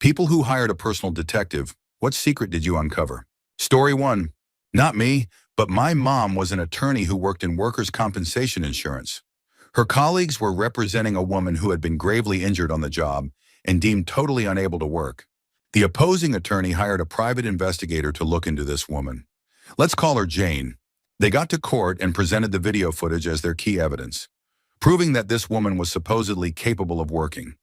People who hired a personal detective, what secret did you uncover? Story 1. Not me, but my mom was an attorney who worked in workers' compensation insurance. Her colleagues were representing a woman who had been gravely injured on the job and deemed totally unable to work. The opposing attorney hired a private investigator to look into this woman. Let's call her Jane. They got to court and presented the video footage as their key evidence, proving that this woman was supposedly capable of working.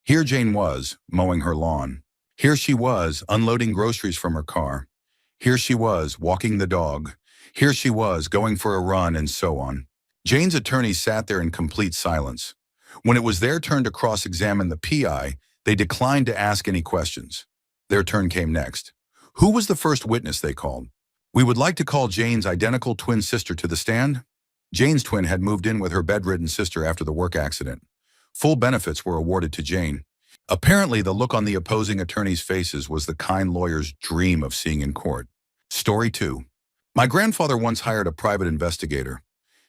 Here Jane was, mowing her lawn. Here she was, unloading groceries from her car. Here she was, walking the dog. Here she was, going for a run, and so on. Jane's attorney sat there in complete silence. When it was their turn to cross-examine the PI, they declined to ask any questions. Their turn came next. Who was the first witness they called? We would like to call Jane's identical twin sister to the stand. Jane's twin had moved in with her bedridden sister after the work accident. Full benefits were awarded to Jane. Apparently, the look on the opposing attorneys' faces was the kind lawyer's dream of seeing in court. Story 2. My grandfather once hired a private investigator.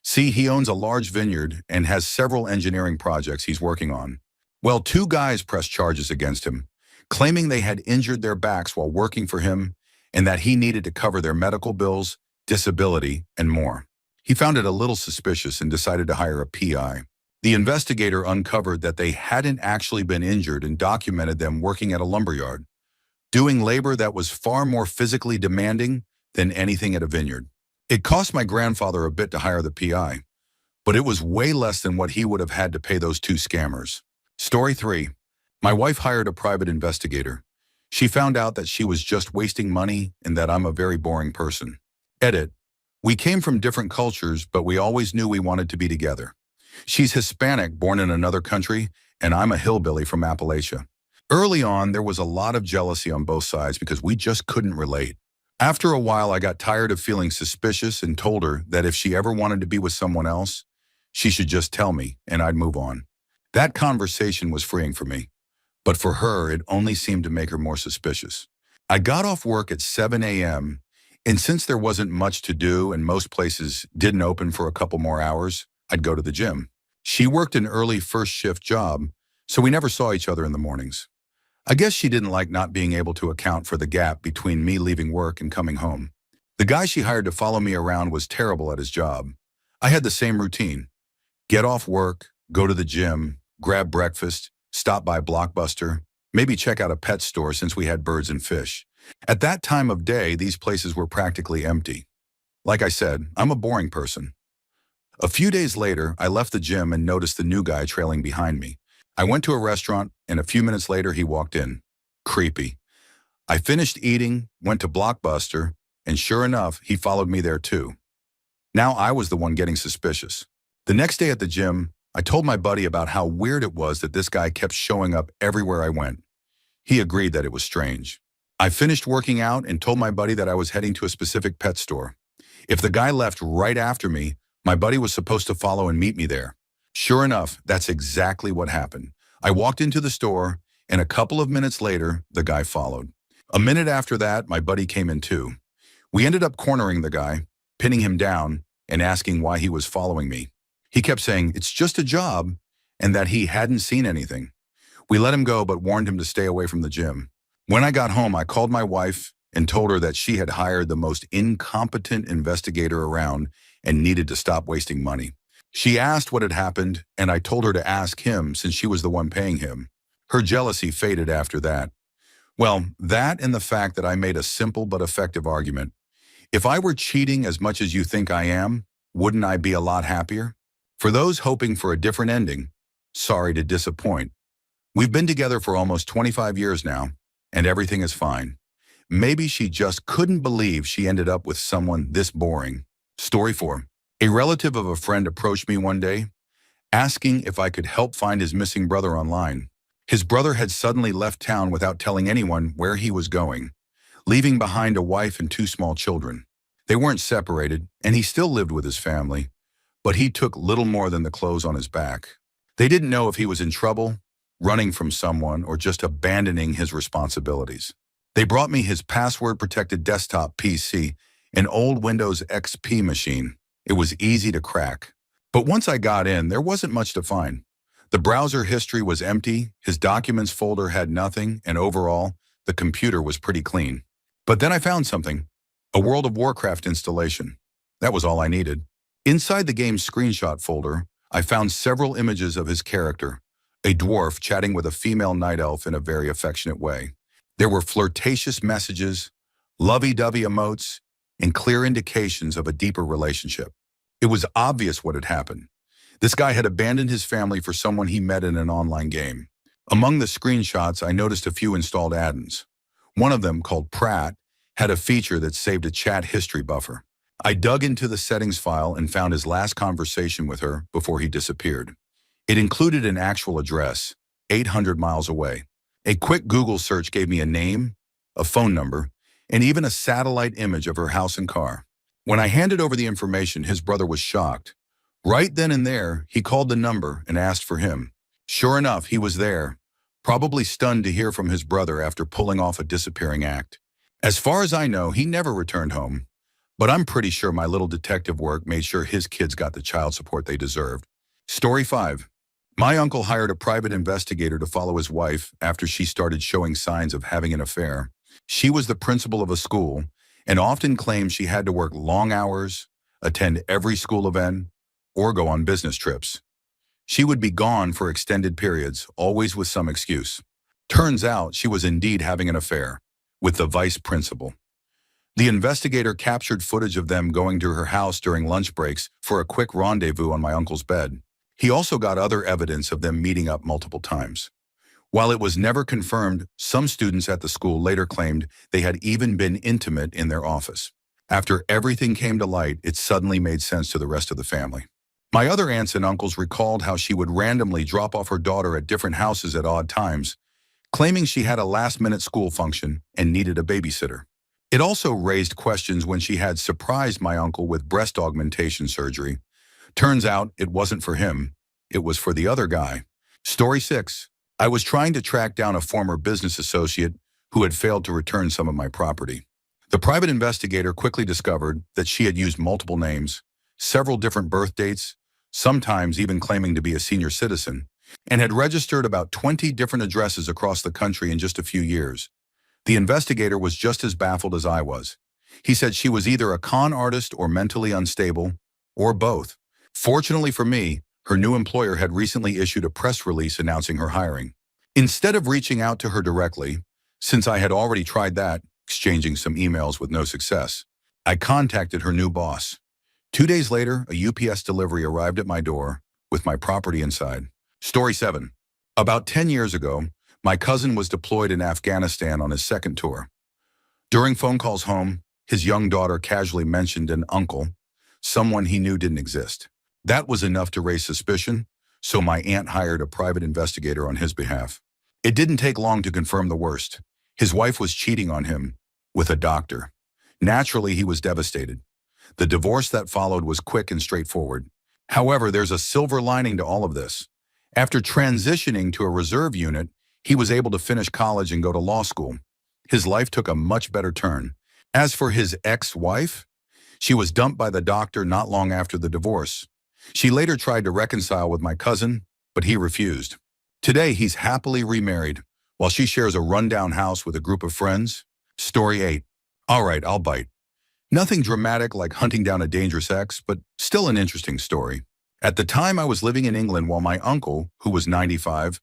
See, he owns a large vineyard and has several engineering projects he's working on. Well, 2 guys pressed charges against him, claiming they had injured their backs while working for him and that he needed to cover their medical bills, disability, and more. He found it a little suspicious and decided to hire a PI. The investigator uncovered that they hadn't actually been injured and documented them working at a lumberyard, doing labor that was far more physically demanding than anything at a vineyard. It cost my grandfather a bit to hire the PI, but it was way less than what he would have had to pay those 2 scammers. Story 3. My wife hired a private investigator. She found out that she was just wasting money and that I'm a very boring person. Edit. We came from different cultures, but we always knew we wanted to be together. She's Hispanic, born in another country, and I'm a hillbilly from Appalachia. Early on, there was a lot of jealousy on both sides because we just couldn't relate. After a while, I got tired of feeling suspicious and told her that if she ever wanted to be with someone else, she should just tell me and I'd move on. That conversation was freeing for me, but for her, it only seemed to make her more suspicious. I got off work at 7 a.m., and since there wasn't much to do and most places didn't open for a couple more hours, I'd go to the gym. She worked an early first shift job, so we never saw each other in the mornings. I guess she didn't like not being able to account for the gap between me leaving work and coming home. The guy she hired to follow me around was terrible at his job. I had the same routine. Get off work, go to the gym, grab breakfast, stop by Blockbuster, maybe check out a pet store since we had birds and fish. At that time of day, these places were practically empty. Like I said, I'm a boring person. A few days later, I left the gym and noticed the new guy trailing behind me. I went to a restaurant, and a few minutes later, he walked in. Creepy. I finished eating, went to Blockbuster, and sure enough, he followed me there too. Now I was the one getting suspicious. The next day at the gym, I told my buddy about how weird it was that this guy kept showing up everywhere I went. He agreed that it was strange. I finished working out and told my buddy that I was heading to a specific pet store. If the guy left right after me, my buddy was supposed to follow and meet me there. Sure enough, that's exactly what happened. I walked into the store, and a couple of minutes later, the guy followed. A minute after that, my buddy came in too. We ended up cornering the guy, pinning him down, and asking why he was following me. He kept saying, it's just a job, and that he hadn't seen anything. We let him go, but warned him to stay away from the gym. When I got home, I called my wife and told her that she had hired the most incompetent investigator around and needed to stop wasting money. She asked what had happened, and I told her to ask him since she was the one paying him. Her jealousy faded after that. Well, that and the fact that I made a simple but effective argument. If I were cheating as much as you think I am, wouldn't I be a lot happier? For those hoping for a different ending, sorry to disappoint. We've been together for almost 25 years now, and everything is fine. Maybe she just couldn't believe she ended up with someone this boring. Story 4. A relative of a friend approached me one day, asking if I could help find his missing brother online. His brother had suddenly left town without telling anyone where he was going, leaving behind a wife and 2 small children. They weren't separated, and he still lived with his family, but he took little more than the clothes on his back. They didn't know if he was in trouble, running from someone, or just abandoning his responsibilities. They brought me his password-protected desktop PC, an old Windows XP machine. It was easy to crack. But once I got in, there wasn't much to find. The browser history was empty, his documents folder had nothing, and overall, the computer was pretty clean. But then I found something. A World of Warcraft installation. That was all I needed. Inside the game's screenshot folder, I found several images of his character, a dwarf chatting with a female night elf in a very affectionate way. There were flirtatious messages, lovey-dovey emotes, and clear indications of a deeper relationship. It was obvious what had happened. This guy had abandoned his family for someone he met in an online game. Among the screenshots, I noticed a few installed add-ins. One of them, called Pratt, had a feature that saved a chat history buffer. I dug into the settings file and found his last conversation with her before he disappeared. It included an actual address, 800 miles away. A quick Google search gave me a name, a phone number, and even a satellite image of her house and car. When I handed over the information, his brother was shocked. Right then and there, he called the number and asked for him. Sure enough, he was there, probably stunned to hear from his brother after pulling off a disappearing act. As far as I know, he never returned home, but I'm pretty sure my little detective work made sure his kids got the child support they deserved. Story 5. My uncle hired a private investigator to follow his wife after she started showing signs of having an affair. She was the principal of a school and often claimed she had to work long hours, attend every school event, or go on business trips. She would be gone for extended periods, always with some excuse. Turns out she was indeed having an affair with the vice principal. The investigator captured footage of them going to her house during lunch breaks for a quick rendezvous on my uncle's bed. He also got other evidence of them meeting up multiple times. While it was never confirmed, some students at the school later claimed they had even been intimate in their office. After everything came to light, it suddenly made sense to the rest of the family. My other aunts and uncles recalled how she would randomly drop off her daughter at different houses at odd times, claiming she had a last-minute school function and needed a babysitter. It also raised questions when she had surprised my uncle with breast augmentation surgery. Turns out it wasn't for him, it was for the other guy. Story 6. I was trying to track down a former business associate who had failed to return some of my property. The private investigator quickly discovered that she had used multiple names, several different birth dates, sometimes even claiming to be a senior citizen, and had registered about 20 different addresses across the country in just a few years. The investigator was just as baffled as I was. He said she was either a con artist or mentally unstable, or both. Fortunately for me, her new employer had recently issued a press release announcing her hiring. Instead of reaching out to her directly, since I had already tried that, exchanging some emails with no success, I contacted her new boss. 2 days later, a UPS delivery arrived at my door with my property inside. Story 7. About 10 years ago, my cousin was deployed in Afghanistan on his second tour. During phone calls home, his young daughter casually mentioned an uncle, someone he knew didn't exist. That was enough to raise suspicion, so my aunt hired a private investigator on his behalf. It didn't take long to confirm the worst. His wife was cheating on him with a doctor. Naturally, he was devastated. The divorce that followed was quick and straightforward. However, there's a silver lining to all of this. After transitioning to a reserve unit, he was able to finish college and go to law school. His life took a much better turn. As for his ex-wife, she was dumped by the doctor not long after the divorce. She later tried to reconcile with my cousin, but he refused. Today, he's happily remarried, while she shares a rundown house with a group of friends. Story 8. All right, I'll bite. Nothing dramatic like hunting down a dangerous ex, but still an interesting story. At the time, I was living in England while my uncle, who was 95,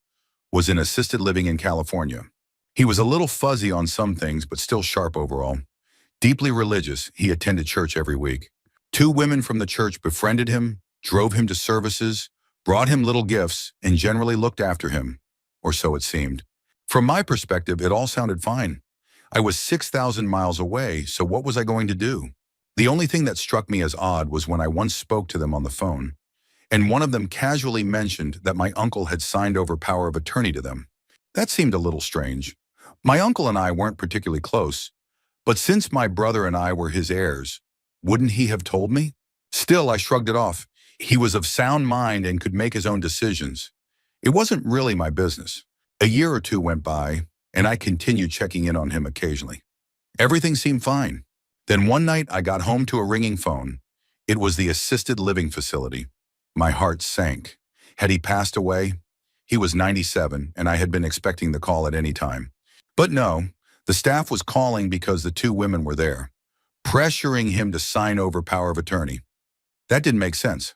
was in assisted living in California. He was a little fuzzy on some things, but still sharp overall. Deeply religious, he attended church every week. 2 women from the church befriended him, drove him to services, brought him little gifts, and generally looked after him, or so it seemed. From my perspective, it all sounded fine. I was 6,000 miles away, so what was I going to do? The only thing that struck me as odd was when I once spoke to them on the phone, and one of them casually mentioned that my uncle had signed over power of attorney to them. That seemed a little strange. My uncle and I weren't particularly close, but since my brother and I were his heirs, wouldn't he have told me? Still, I shrugged it off. He was of sound mind and could make his own decisions. It wasn't really my business. A year or 2 went by, and I continued checking in on him occasionally. Everything seemed fine. Then one night I got home to a ringing phone. It was the assisted living facility. My heart sank. Had he passed away? He was 97, and I had been expecting the call at any time. But no, the staff was calling because the two women were there, pressuring him to sign over power of attorney. That didn't make sense.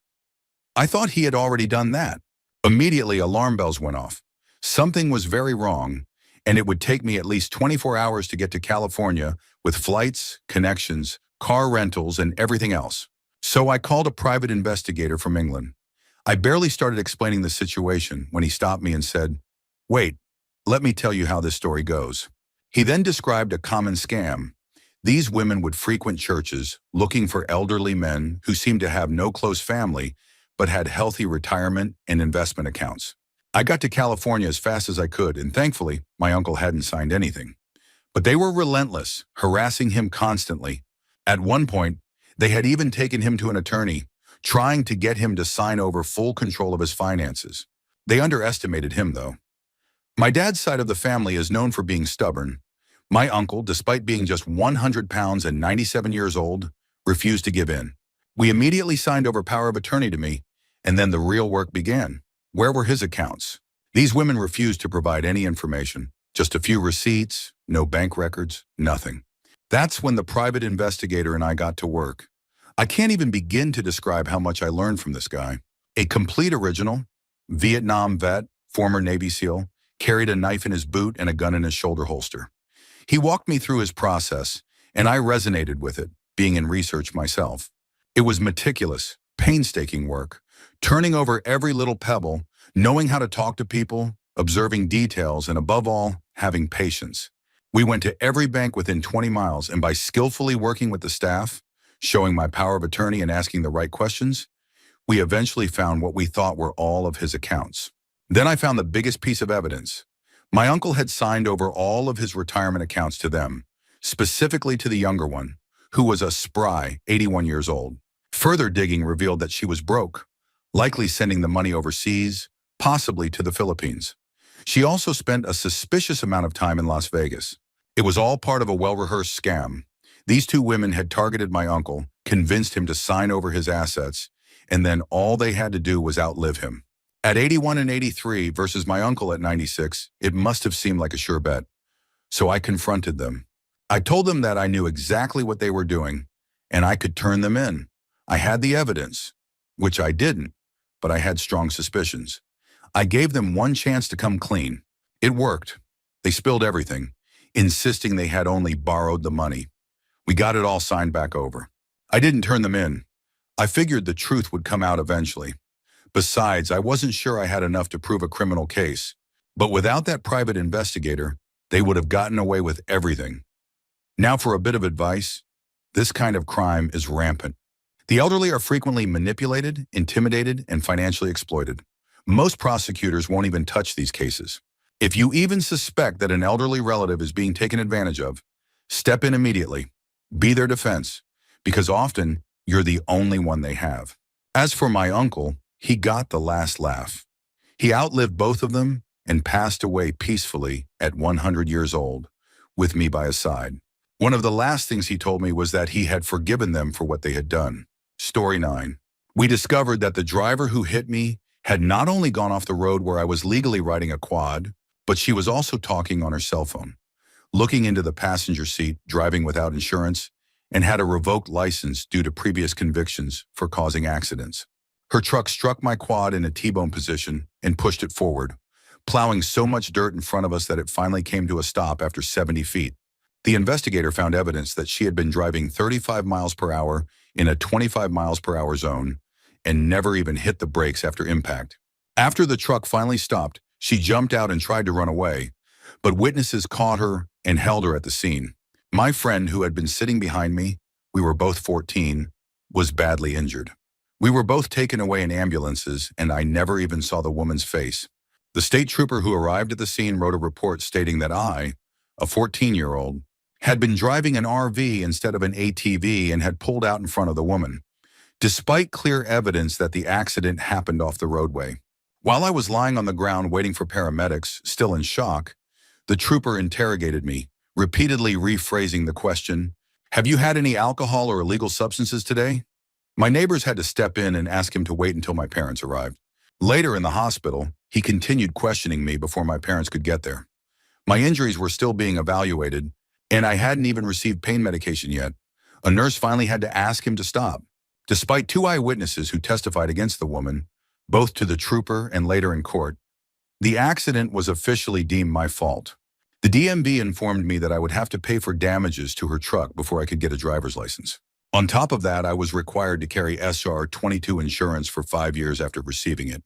I thought he had already done that. Immediately, alarm bells went off. Something was very wrong, and it would take me at least 24 hours to get to California with flights, connections, car rentals, and everything else. So I called a private investigator from England. I barely started explaining the situation when he stopped me and said, "Wait, let me tell you how this story goes." He then described a common scam. These women would frequent churches looking for elderly men who seemed to have no close family but had healthy retirement and investment accounts. I got to California as fast as I could, and thankfully, my uncle hadn't signed anything. But they were relentless, harassing him constantly. At one point, they had even taken him to an attorney, trying to get him to sign over full control of his finances. They underestimated him, though. My dad's side of the family is known for being stubborn. My uncle, despite being just 100 pounds and 97 years old, refused to give in. We immediately signed over power of attorney to me, and then the real work began. Where were his accounts? These women refused to provide any information, just a few receipts, no bank records, nothing. That's when the private investigator and I got to work. I can't even begin to describe how much I learned from this guy. A complete original, Vietnam vet, former Navy SEAL, carried a knife in his boot and a gun in his shoulder holster. He walked me through his process, and I resonated with it, being in research myself. It was meticulous, painstaking work, turning over every little pebble, knowing how to talk to people, observing details, and above all, having patience. We went to every bank within 20 miles, and by skillfully working with the staff, showing my power of attorney and asking the right questions, we eventually found what we thought were all of his accounts. Then I found the biggest piece of evidence. My uncle had signed over all of his retirement accounts to them, specifically to the younger one, who was a spry 81 years old. Further digging revealed that she was broke, likely sending the money overseas, possibly to the Philippines. She also spent a suspicious amount of time in Las Vegas. It was all part of a well-rehearsed scam. These two women had targeted my uncle, convinced him to sign over his assets, and then all they had to do was outlive him. At 81 and 83 versus my uncle at 96, it must have seemed like a sure bet. So I confronted them. I told them that I knew exactly what they were doing, and I could turn them in. I had the evidence, which I didn't, but I had strong suspicions. I gave them one chance to come clean. It worked. They spilled everything, insisting they had only borrowed the money. We got it all signed back over. I didn't turn them in. I figured the truth would come out eventually. Besides, I wasn't sure I had enough to prove a criminal case. But without that private investigator, they would have gotten away with everything. Now for a bit of advice. This kind of crime is rampant. The elderly are frequently manipulated, intimidated, and financially exploited. Most prosecutors won't even touch these cases. If you even suspect that an elderly relative is being taken advantage of, step in immediately. Be their defense, because often you're the only one they have. As for my uncle, he got the last laugh. He outlived both of them and passed away peacefully at 100 years old, with me by his side. One of the last things he told me was that he had forgiven them for what they had done. Story 9. We discovered that the driver who hit me had not only gone off the road where I was legally riding a quad, but she was also talking on her cell phone, looking into the passenger seat, driving without insurance, and had a revoked license due to previous convictions for causing accidents. Her truck struck my quad in a T-bone position and pushed it forward, plowing so much dirt in front of us that it finally came to a stop after 70 feet. The investigator found evidence that she had been driving 35 miles per hour in a 25 miles per hour zone and never even hit the brakes after impact. After the truck finally stopped, she jumped out and tried to run away, but witnesses caught her and held her at the scene. My friend, who had been sitting behind me, we were both 14, was badly injured. We were both taken away in ambulances, and I never even saw the woman's face. The state trooper who arrived at the scene wrote a report stating that I, a 14-year-old, had been driving an RV instead of an ATV and had pulled out in front of the woman, despite clear evidence that the accident happened off the roadway. While I was lying on the ground waiting for paramedics, still in shock, the trooper interrogated me, repeatedly rephrasing the question, "Have you had any alcohol or illegal substances today?" My neighbors had to step in and ask him to wait until my parents arrived. Later in the hospital, He continued questioning me before my parents could get there. My injuries were still being evaluated, and I hadn't even received pain medication yet. A nurse finally had to ask him to stop. Despite two eyewitnesses who testified against the woman, both to the trooper and later in court, the accident was officially deemed my fault. The DMV informed me that I would have to pay for damages to her truck before I could get a driver's license. On top of that, I was required to carry SR-22 insurance for 5 years after receiving it.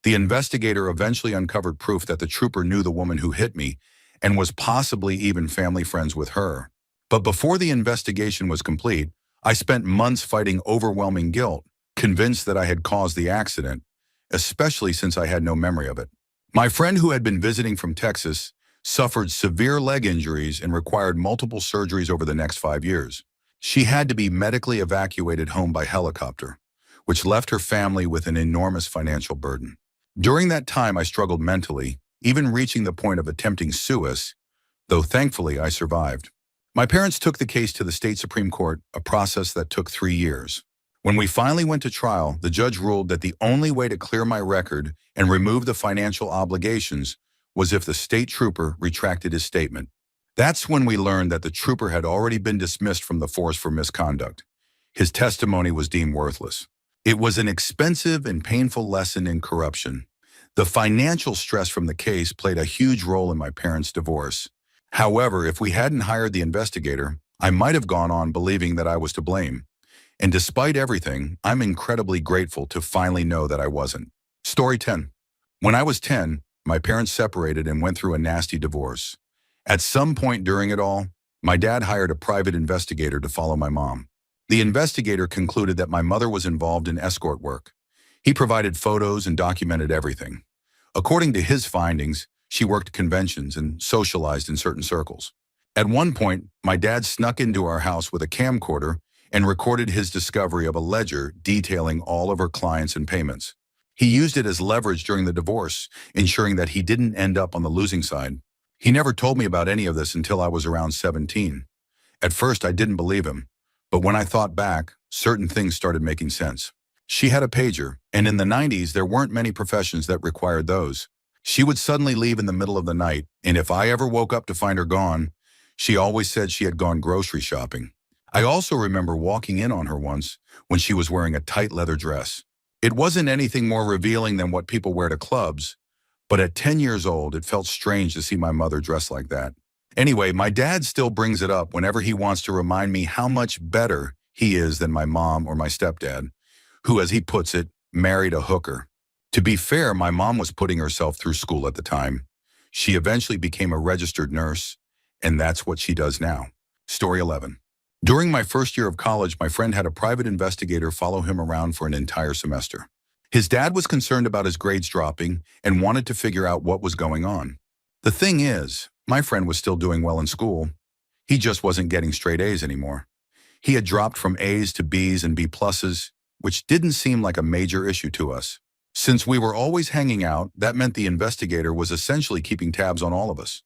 The investigator eventually uncovered proof that the trooper knew the woman who hit me and was possibly even family friends with her. But before the investigation was complete, I spent months fighting overwhelming guilt, convinced that I had caused the accident, especially since I had no memory of it. My friend who had been visiting from Texas suffered severe leg injuries and required multiple surgeries over the next 5 years. She had to be medically evacuated home by helicopter, which left her family with an enormous financial burden. During that time, I struggled mentally, even reaching the point of attempting suicide, though thankfully I survived. My parents took the case to the state Supreme Court, a process that took 3 years. When we finally went to trial, the judge ruled that the only way to clear my record and remove the financial obligations was if the state trooper retracted his statement. That's when we learned that the trooper had already been dismissed from the force for misconduct. His testimony was deemed worthless. It was an expensive and painful lesson in corruption. The financial stress from the case played a huge role in my parents' divorce. However, if we hadn't hired the investigator, I might have gone on believing that I was to blame. And despite everything, I'm incredibly grateful to finally know that I wasn't. Story 10. When I was 10, my parents separated and went through a nasty divorce. At some point during it all, my dad hired a private investigator to follow my mom. The investigator concluded that my mother was involved in escort work. He provided photos and documented everything. According to his findings, she worked conventions and socialized in certain circles. At one point, my dad snuck into our house with a camcorder and recorded his discovery of a ledger detailing all of her clients and payments. He used it as leverage during the divorce, ensuring that he didn't end up on the losing side. He never told me about any of this until I was around 17. At first, I didn't believe him, but when I thought back, certain things started making sense. She had a pager, and in the 90s, there weren't many professions that required those. She would suddenly leave in the middle of the night, and if I ever woke up to find her gone, she always said she had gone grocery shopping. I also remember walking in on her once when she was wearing a tight leather dress. It wasn't anything more revealing than what people wear to clubs, but at 10 years old, it felt strange to see my mother dressed like that. Anyway, my dad still brings it up whenever he wants to remind me how much better he is than my mom or my stepdad, who, as he puts it, married a hooker. To be fair, my mom was putting herself through school at the time. She eventually became a registered nurse, and that's what she does now. Story 11. During my first year of college, my friend had a private investigator follow him around for an entire semester. His dad was concerned about his grades dropping and wanted to figure out what was going on. The thing is, my friend was still doing well in school. He just wasn't getting straight A's anymore. He had dropped from A's to B's and B pluses, which didn't seem like a major issue to us. Since we were always hanging out, that meant the investigator was essentially keeping tabs on all of us.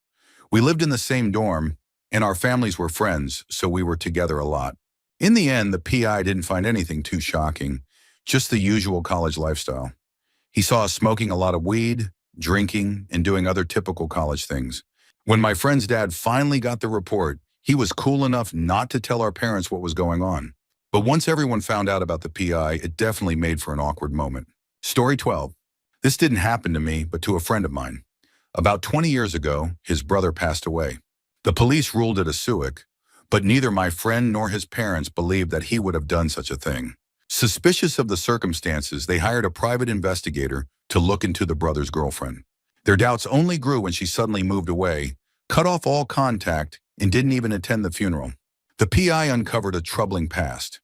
We lived in the same dorm, and our families were friends, so we were together a lot. In the end, the PI didn't find anything too shocking, just the usual college lifestyle. He saw us smoking a lot of weed, drinking, and doing other typical college things. When my friend's dad finally got the report, he was cool enough not to tell our parents what was going on. But once everyone found out about the PI, it definitely made for an awkward moment. Story 12. This didn't happen to me, but to a friend of mine. About 20 years ago, his brother passed away. The police ruled it a suicide, but neither my friend nor his parents believed that he would have done such a thing. Suspicious of the circumstances, they hired a private investigator to look into the brother's girlfriend. Their doubts only grew when she suddenly moved away, cut off all contact, and didn't even attend the funeral. The PI uncovered a troubling past.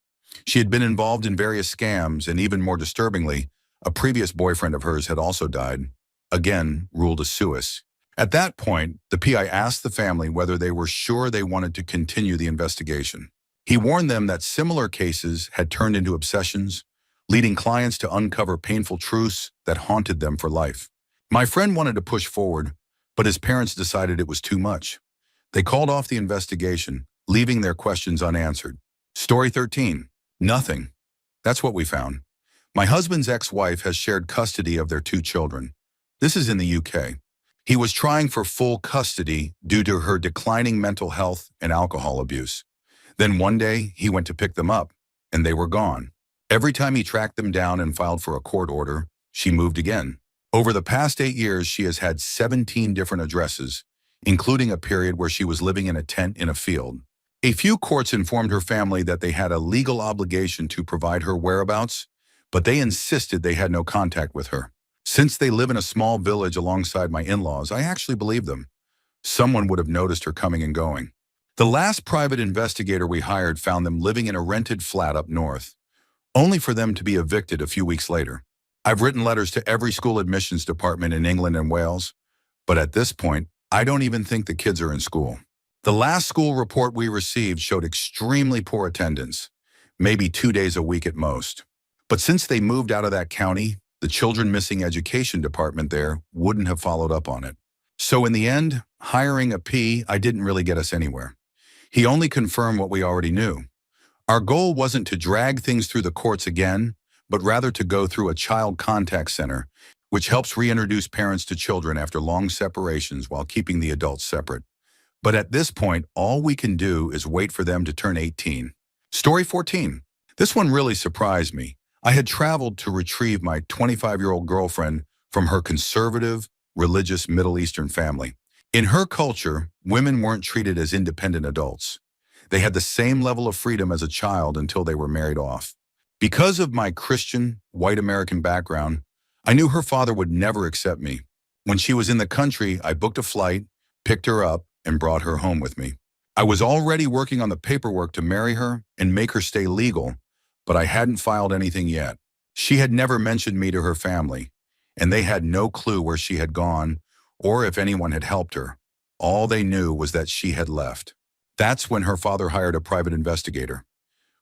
She had been involved in various scams, and even more disturbingly, a previous boyfriend of hers had also died, again ruled a suicide. At that point, the PI asked the family whether they were sure they wanted to continue the investigation. He warned them that similar cases had turned into obsessions, leading clients to uncover painful truths that haunted them for life. My friend wanted to push forward, but his parents decided it was too much. They called off the investigation, leaving their questions unanswered. Story 13. Nothing. That's what we found. My husband's ex-wife has shared custody of their 2 children. This is in the UK. He was trying for full custody due to her declining mental health and alcohol abuse. Then one day, he went to pick them up, and they were gone. Every time he tracked them down and filed for a court order, she moved again. Over the past 8 years, she has had 17 different addresses, including a period where she was living in a tent in a field. A few courts informed her family that they had a legal obligation to provide her whereabouts, but they insisted they had no contact with her. Since they live in a small village alongside my in-laws, I actually believe them. Someone would have noticed her coming and going. The last private investigator we hired found them living in a rented flat up north, only for them to be evicted a few weeks later. I've written letters to every school admissions department in England and Wales, but at this point, I don't even think the kids are in school. The last school report we received showed extremely poor attendance, maybe 2 days a week at most. But since they moved out of that county, the children missing education department there wouldn't have followed up on it. So in the end, hiring a P I didn't really get us anywhere. He only confirmed what we already knew. Our goal wasn't to drag things through the courts again, but rather to go through a child contact center, which helps reintroduce parents to children after long separations while keeping the adults separate. But at this point, all we can do is wait for them to turn 18. Story 14. This one really surprised me. I had traveled to retrieve my 25-year-old girlfriend from her conservative, religious Middle Eastern family. In her culture, women weren't treated as independent adults. They had the same level of freedom as a child until they were married off. Because of my Christian, white American background, I knew her father would never accept me. When she was in the country, I booked a flight, picked her up, and brought her home with me. I was already working on the paperwork to marry her and make her stay legal, but I hadn't filed anything yet. She had never mentioned me to her family, and they had no clue where she had gone or if anyone had helped her. All they knew was that she had left. That's when her father hired a private investigator.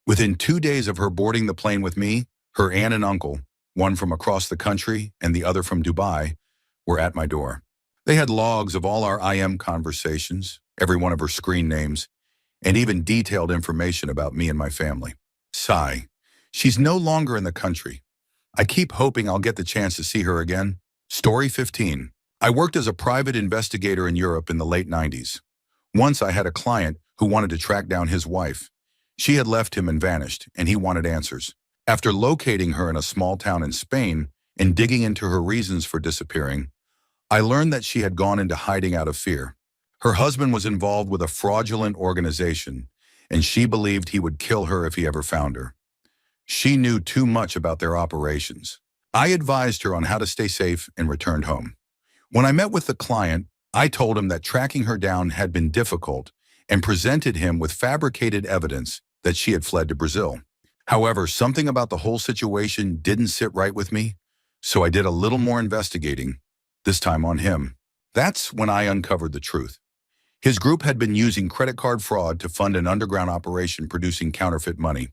Within 2 days of her boarding the plane with me, her aunt and uncle, one from across the country and the other from Dubai, were at my door. They had logs of all our IM conversations, every one of her screen names, and even detailed information about me and my family. Sigh. She's no longer in the country. I keep hoping I'll get the chance to see her again. Story 15. I worked as a private investigator in Europe in the late 90s. Once I had a client who wanted to track down his wife. She had left him and vanished, and he wanted answers. After locating her in a small town in Spain and digging into her reasons for disappearing, I learned that she had gone into hiding out of fear. Her husband was involved with a fraudulent organization, and she believed he would kill her if he ever found her. She knew too much about their operations. I advised her on how to stay safe and returned home. When I met with the client, I told him that tracking her down had been difficult and presented him with fabricated evidence that she had fled to Brazil. However, something about the whole situation didn't sit right with me, so I did a little more investigating, this time on him. That's when I uncovered the truth. His group had been using credit card fraud to fund an underground operation producing counterfeit money.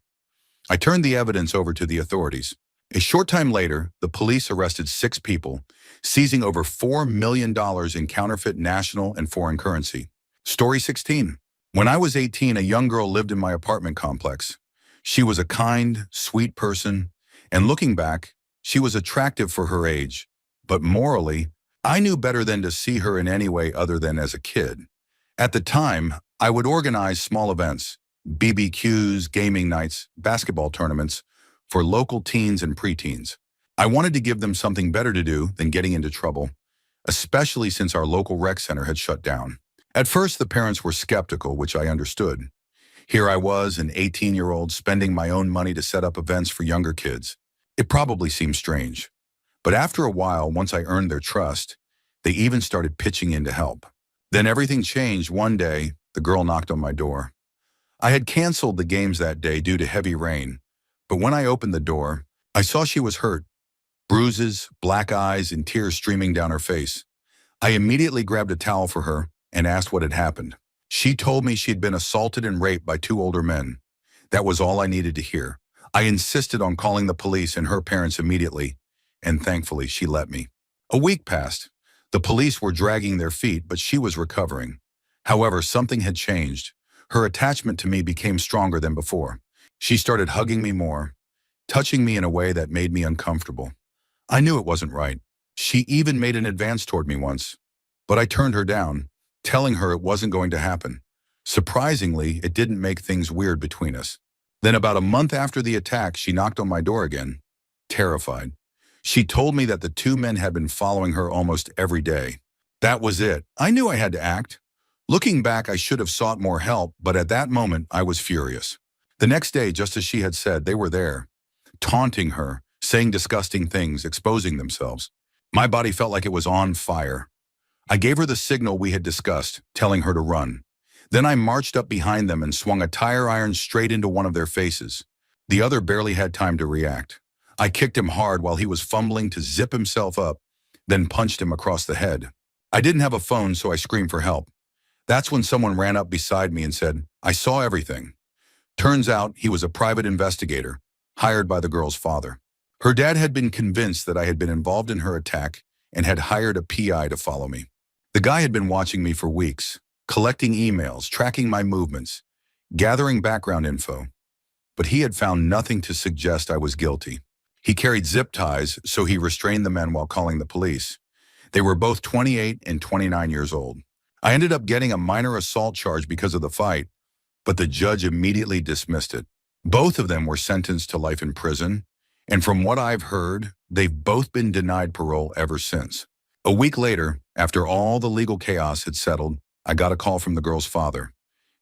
I turned the evidence over to the authorities. A short time later, the police arrested 6 people, seizing over $4 million in counterfeit national and foreign currency. Story 16. When I was 18, a young girl lived in my apartment complex. She was a kind, sweet person, and looking back, she was attractive for her age. But morally, I knew better than to see her in any way other than as a kid. At the time, I would organize small events, BBQs, gaming nights, basketball tournaments, for local teens and preteens. I wanted to give them something better to do than getting into trouble, especially since our local rec center had shut down. At first, the parents were skeptical, which I understood. Here I was, an 18-year-old, spending my own money to set up events for younger kids. It probably seemed strange. But after a while, once I earned their trust, they even started pitching in to help. Then everything changed. One day, the girl knocked on my door. I had canceled the games that day due to heavy rain, but when I opened the door, I saw she was hurt. Bruises, black eyes, and tears streaming down her face. I immediately grabbed a towel for her and asked what had happened. She told me she had been assaulted and raped by 2 older men. That was all I needed to hear. I insisted on calling the police and her parents immediately, and thankfully she let me. A week passed. The police were dragging their feet, but she was recovering. However, something had changed. Her attachment to me became stronger than before. She started hugging me more, touching me in a way that made me uncomfortable. I knew it wasn't right. She even made an advance toward me once, but I turned her down, telling her it wasn't going to happen. Surprisingly, it didn't make things weird between us. Then about a month after the attack, she knocked on my door again, terrified. She told me that the two men had been following her almost every day. That was it. I knew I had to act. Looking back, I should have sought more help, but at that moment, I was furious. The next day, just as she had said, they were there, taunting her, saying disgusting things, exposing themselves. My body felt like it was on fire. I gave her the signal we had discussed, telling her to run. Then I marched up behind them and swung a tire iron straight into one of their faces. The other barely had time to react. I kicked him hard while he was fumbling to zip himself up, then punched him across the head. I didn't have a phone, so I screamed for help. That's when someone ran up beside me and said, "I saw everything." Turns out he was a private investigator, hired by the girl's father. Her dad had been convinced that I had been involved in her attack and had hired a PI to follow me. The guy had been watching me for weeks, collecting emails, tracking my movements, gathering background info. But he had found nothing to suggest I was guilty. He carried zip ties, so he restrained the men while calling the police. They were both 28 and 29 years old. I ended up getting a minor assault charge because of the fight, but the judge immediately dismissed it. Both of them were sentenced to life in prison, and from what I've heard, they've both been denied parole ever since. A week later, after all the legal chaos had settled, I got a call from the girl's father.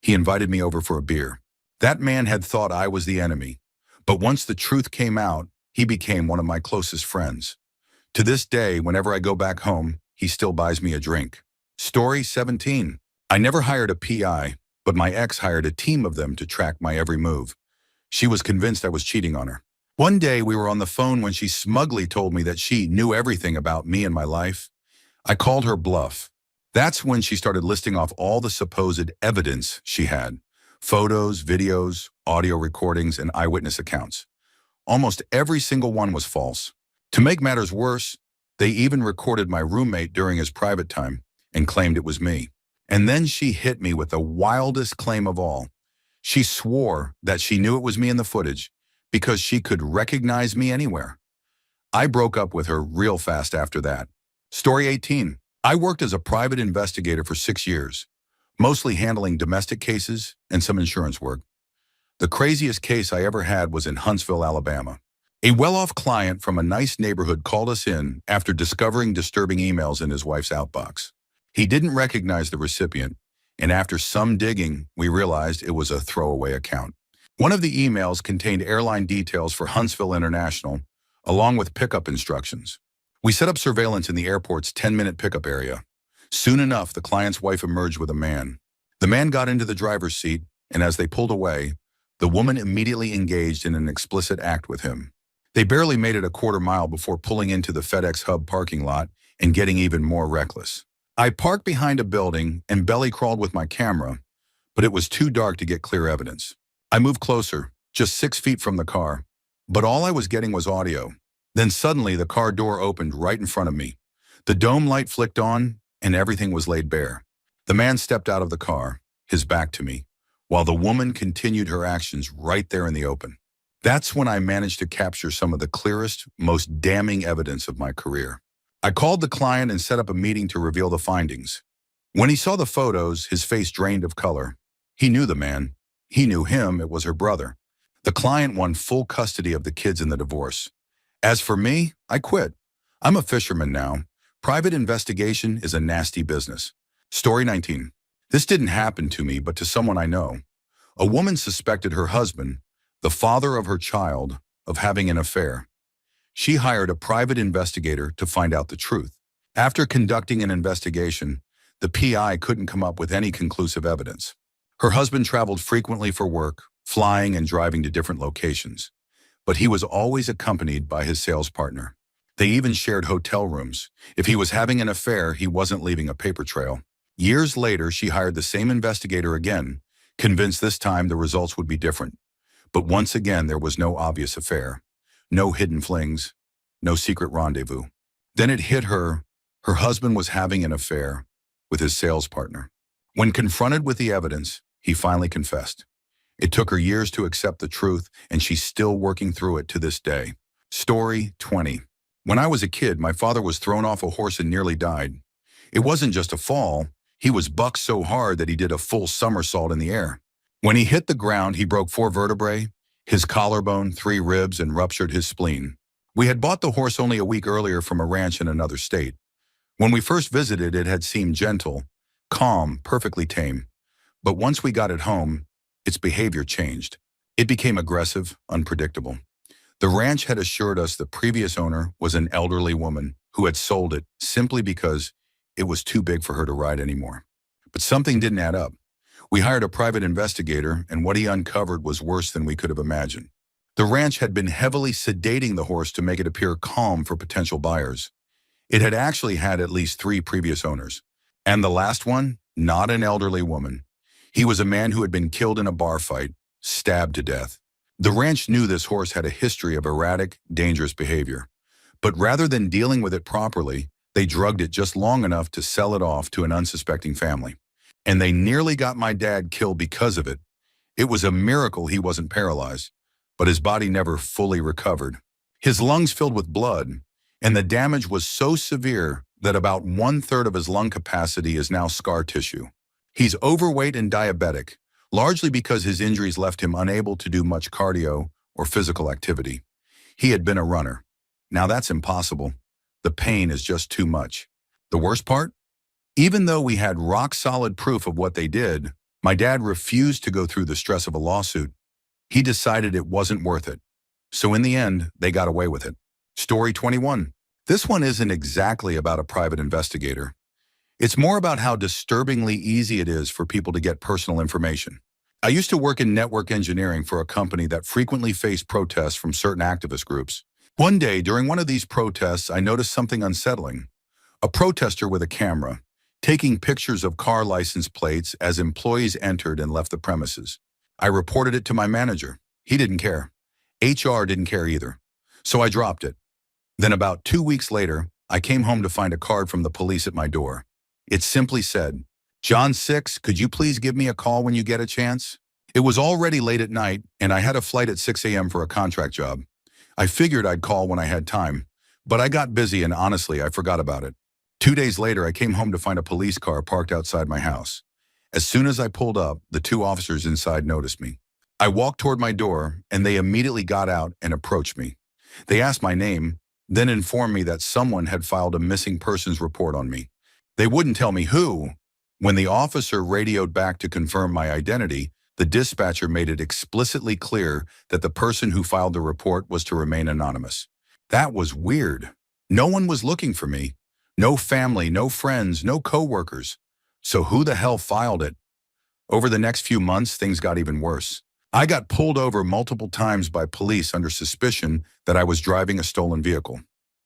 He invited me over for a beer. That man had thought I was the enemy, but once the truth came out, he became one of my closest friends. To this day, whenever I go back home, he still buys me a drink. Story 17. I never hired a PI, but my ex hired a team of them to track my every move. She was convinced I was cheating on her. One day we were on the phone when she smugly told me that she knew everything about me and my life. I called her bluff. That's when she started listing off all the supposed evidence she had. Photos, videos, audio recordings, and eyewitness accounts. Almost every single one was false. To make matters worse, they even recorded my roommate during his private time and claimed it was me. And then she hit me with the wildest claim of all. She swore that she knew it was me in the footage because she could recognize me anywhere. I broke up with her real fast after that. Story 18. I worked as a private investigator for 6 years, mostly handling domestic cases and some insurance work. The craziest case I ever had was in Huntsville, Alabama. A well-off client from a nice neighborhood called us in after discovering disturbing emails in his wife's outbox. He didn't recognize the recipient, and after some digging, we realized it was a throwaway account. One of the emails contained airline details for Huntsville International, along with pickup instructions. We set up surveillance in the airport's 10-minute pickup area. Soon enough, the client's wife emerged with a man. The man got into the driver's seat, and as they pulled away, the woman immediately engaged in an explicit act with him. They barely made it a quarter mile before pulling into the FedEx Hub parking lot and getting even more reckless. I parked behind a building and belly crawled with my camera, but it was too dark to get clear evidence. I moved closer, just 6 feet from the car, but all I was getting was audio. Then suddenly the car door opened right in front of me. The dome light flicked on and everything was laid bare. The man stepped out of the car, his back to me, while the woman continued her actions right there in the open. That's when I managed to capture some of the clearest, most damning evidence of my career. I called the client and set up a meeting to reveal the findings. When he saw the photos, his face drained of color. He knew the man. He knew him. It was her brother. The client won full custody of the kids in the divorce. As for me, I quit. I'm a fisherman now. Private investigation is a nasty business. Story 19. This didn't happen to me, but to someone I know. A woman suspected her husband, the father of her child, of having an affair. She hired a private investigator to find out the truth. After conducting an investigation, the PI couldn't come up with any conclusive evidence. Her husband traveled frequently for work, flying and driving to different locations, but he was always accompanied by his sales partner. They even shared hotel rooms. If he was having an affair, he wasn't leaving a paper trail. Years later, she hired the same investigator again, convinced this time the results would be different. But once again, there was no obvious affair, no hidden flings, no secret rendezvous. Then it hit her. Her husband was having an affair with his sales partner. When confronted with the evidence, he finally confessed. It took her years to accept the truth, and she's still working through it to this day. Story 20. When I was a kid, my father was thrown off a horse and nearly died. It wasn't just a fall. He was bucked so hard that he did a full somersault in the air. When he hit the ground, he broke 4 vertebrae, his collarbone, 3 ribs, and ruptured his spleen. We had bought the horse only a week earlier from a ranch in another state. When we first visited, it had seemed gentle, calm, perfectly tame. But once we got it home, its behavior changed. It became aggressive, unpredictable. The ranch had assured us the previous owner was an elderly woman who had sold it simply because it was too big for her to ride anymore. But something didn't add up. We hired a private investigator, and what he uncovered was worse than we could have imagined. The ranch had been heavily sedating the horse to make it appear calm for potential buyers. It had actually had at least 3 previous owners. And the last one, not an elderly woman. He was a man who had been killed in a bar fight, stabbed to death. The ranch knew this horse had a history of erratic, dangerous behavior. But rather than dealing with it properly, they drugged it just long enough to sell it off to an unsuspecting family. And they nearly got my dad killed because of it. It was a miracle he wasn't paralyzed, but his body never fully recovered. His lungs filled with blood, and the damage was so severe that about 1/3 of his lung capacity is now scar tissue. He's overweight and diabetic, largely because his injuries left him unable to do much cardio or physical activity. He had been a runner. Now that's impossible. The pain is just too much. The worst part? Even though we had rock-solid proof of what they did, my dad refused to go through the stress of a lawsuit. He decided it wasn't worth it. So in the end, they got away with it. Story 21. This one isn't exactly about a private investigator. It's more about how disturbingly easy it is for people to get personal information. I used to work in network engineering for a company that frequently faced protests from certain activist groups. One day, during one of these protests, I noticed something unsettling. A protester with a camera, taking pictures of car license plates as employees entered and left the premises. I reported it to my manager. He didn't care. HR didn't care either. So I dropped it. Then about 2 weeks later, I came home to find a card from the police at my door. It simply said, "John 6, could you please give me a call when you get a chance?" It was already late at night, and I had a flight at 6 a.m. for a contract job. I figured I'd call when I had time, but I got busy and honestly, I forgot about it. 2 days later, I came home to find a police car parked outside my house. As soon as I pulled up, the 2 officers inside noticed me. I walked toward my door, and they immediately got out and approached me. They asked my name, then informed me that someone had filed a missing persons report on me. They wouldn't tell me who. When the officer radioed back to confirm my identity, the dispatcher made it explicitly clear that the person who filed the report was to remain anonymous. That was weird. No one was looking for me. No family, no friends, no coworkers. So who the hell filed it? Over the next few months, things got even worse. I got pulled over multiple times by police under suspicion that I was driving a stolen vehicle.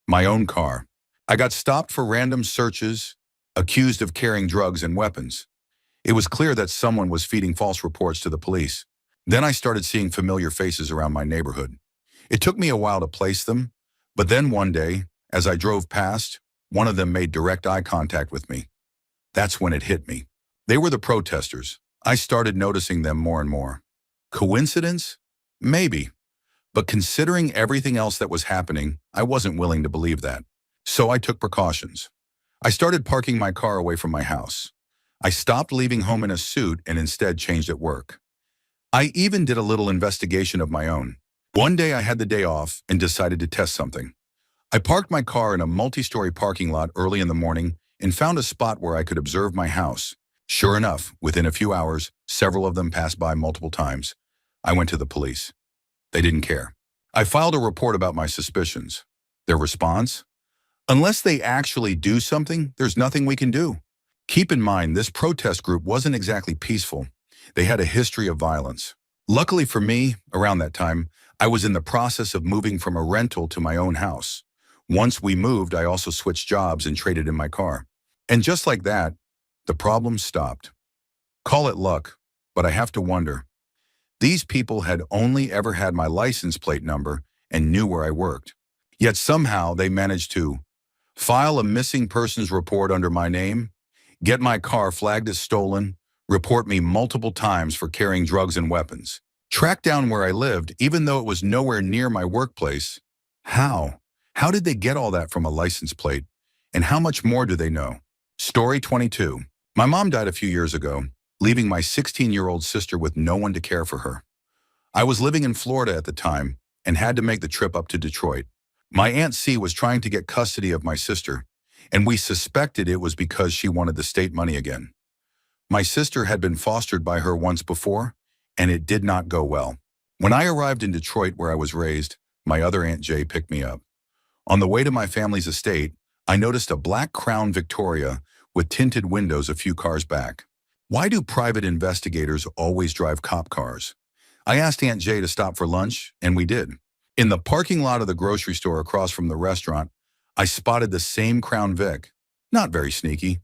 My own car. I got stopped for random searches, accused of carrying drugs and weapons. It was clear that someone was feeding false reports to the police. Then I started seeing familiar faces around my neighborhood. It took me a while to place them, but then one day, as I drove past, one of them made direct eye contact with me. That's when it hit me. They were the protesters. I started noticing them more and more. Coincidence? Maybe. But considering everything else that was happening, I wasn't willing to believe that. So I took precautions. I started parking my car away from my house. I stopped leaving home in a suit and instead changed at work. I even did a little investigation of my own. One day I had the day off and decided to test something. I parked my car in a multi-story parking lot early in the morning and found a spot where I could observe my house. Sure enough, within a few hours, several of them passed by multiple times. I went to the police. They didn't care. I filed a report about my suspicions. Their response? Unless they actually do something, there's nothing we can do. Keep in mind, this protest group wasn't exactly peaceful. They had a history of violence. Luckily for me, around that time, I was in the process of moving from a rental to my own house. Once we moved, I also switched jobs and traded in my car. And just like that, the problem stopped. Call it luck, but I have to wonder. These people had only ever had my license plate number and knew where I worked. Yet somehow they managed to file a missing persons report under my name, get my car flagged as stolen, report me multiple times for carrying drugs and weapons, track down where I lived even though it was nowhere near my workplace. How? How did they get all that from a license plate? And how much more do they know? Story 22. My mom died a few years ago, leaving my 16-year-old sister with no one to care for her. I was living in Florida at the time and had to make the trip up to Detroit. My Aunt C was trying to get custody of my sister, and we suspected it was because she wanted the state money again. My sister had been fostered by her once before, and it did not go well. When I arrived in Detroit, where I was raised, my other Aunt J picked me up. On the way to my family's estate, I noticed a black Crown Victoria with tinted windows a few cars back. Why do private investigators always drive cop cars? I asked Aunt J to stop for lunch, and we did. In the parking lot of the grocery store across from the restaurant, I spotted the same Crown Vic. Not very sneaky.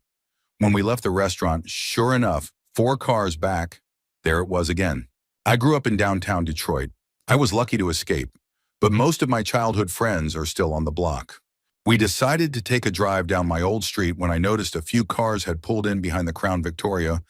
When we left the restaurant, sure enough, 4 cars back, there it was again. I grew up in downtown Detroit. I was lucky to escape, but most of my childhood friends are still on the block. We decided to take a drive down my old street when I noticed a few cars had pulled in behind the Crown Victoria,